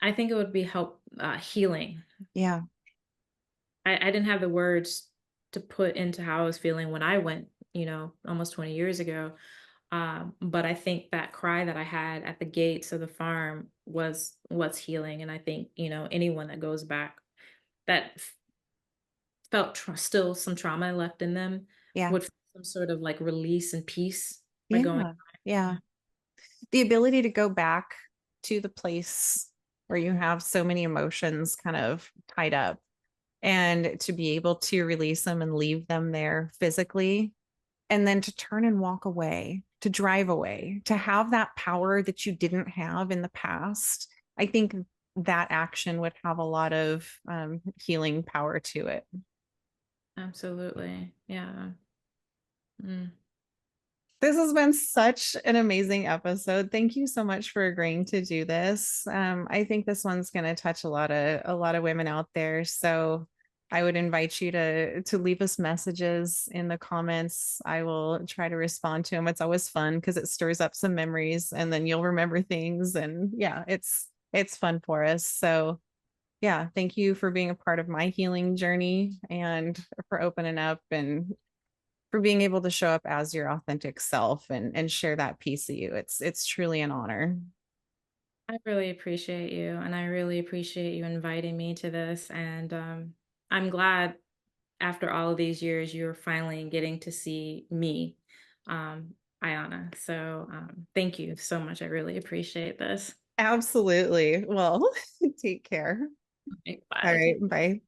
I think it would be healing. Yeah. I didn't have the words to put into how I was feeling when I went, almost 20 years ago. But I think that cry that I had at the gates of the farm was what's healing. And I think, anyone that goes back that felt still some trauma left in them Yeah. would feel some sort of like release and peace by going. Yeah. Yeah. The ability to go back to the place where you have so many emotions kind of tied up and to be able to release them and leave them there physically and then to turn and walk away, to drive away, to have that power that you didn't have in the past. I think that action would have a lot of healing power to it. Absolutely. Yeah. Mm. This has been such an amazing episode. Thank you so much for agreeing to do this. I think this one's going to touch a lot of women out there. So I would invite you to leave us messages in the comments. I will try to respond to them. It's always fun because it stirs up some memories, and then you'll remember things. And yeah, it's fun for us. So yeah, thank you for being a part of my healing journey and for opening up and for being able to show up as your authentic self and share that piece of you. It's truly an honor. I really appreciate you, and I really appreciate you inviting me to this. And I'm glad after all of these years, you're finally getting to see me, Ayanna. So thank you so much. I really appreciate this. Absolutely. Well, take care. Okay, All bye. right, bye.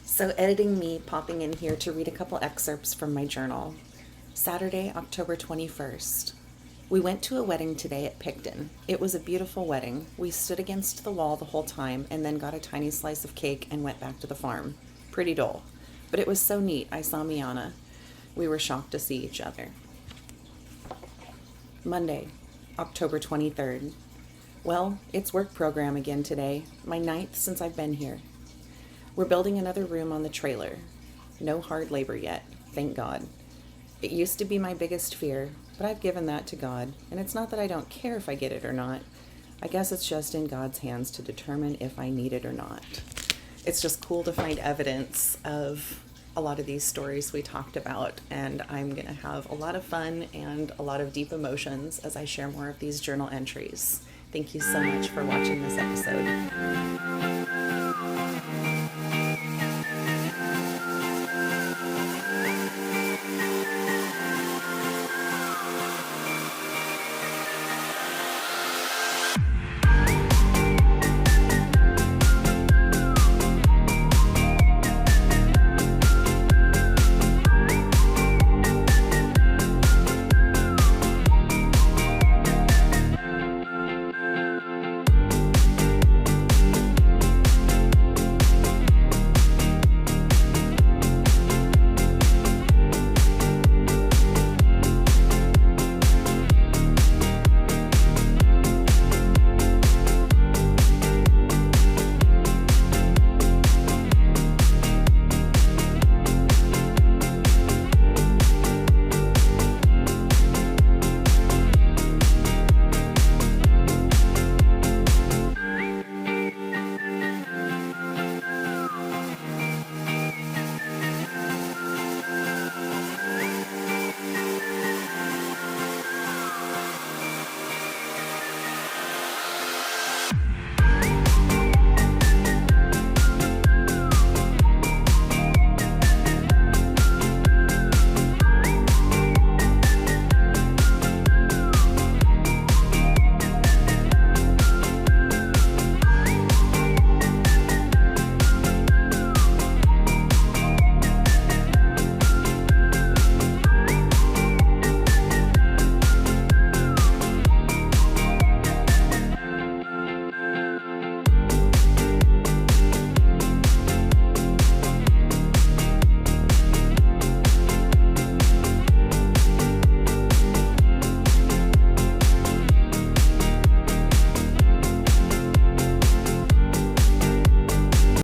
So, editing me popping in here to read a couple excerpts from my journal. Saturday, October 21st. We went to a wedding today at Picton. It was a beautiful wedding. We stood against the wall the whole time and then got a tiny slice of cake and went back to the farm. Pretty dull. But it was so neat. I saw Miana. We were shocked to see each other. Monday, October 23rd. Well, it's work program again today. My ninth since I've been here. We're building another room on the trailer. No hard labor yet, thank God. It used to be my biggest fear, but I've given that to God, and it's not that I don't care if I get it or not. I guess it's just in God's hands to determine if I need it or not. It's just cool to find evidence of a lot of these stories we talked about, and I'm going to have a lot of fun and a lot of deep emotions as I share more of these journal entries. Thank you so much for watching this episode.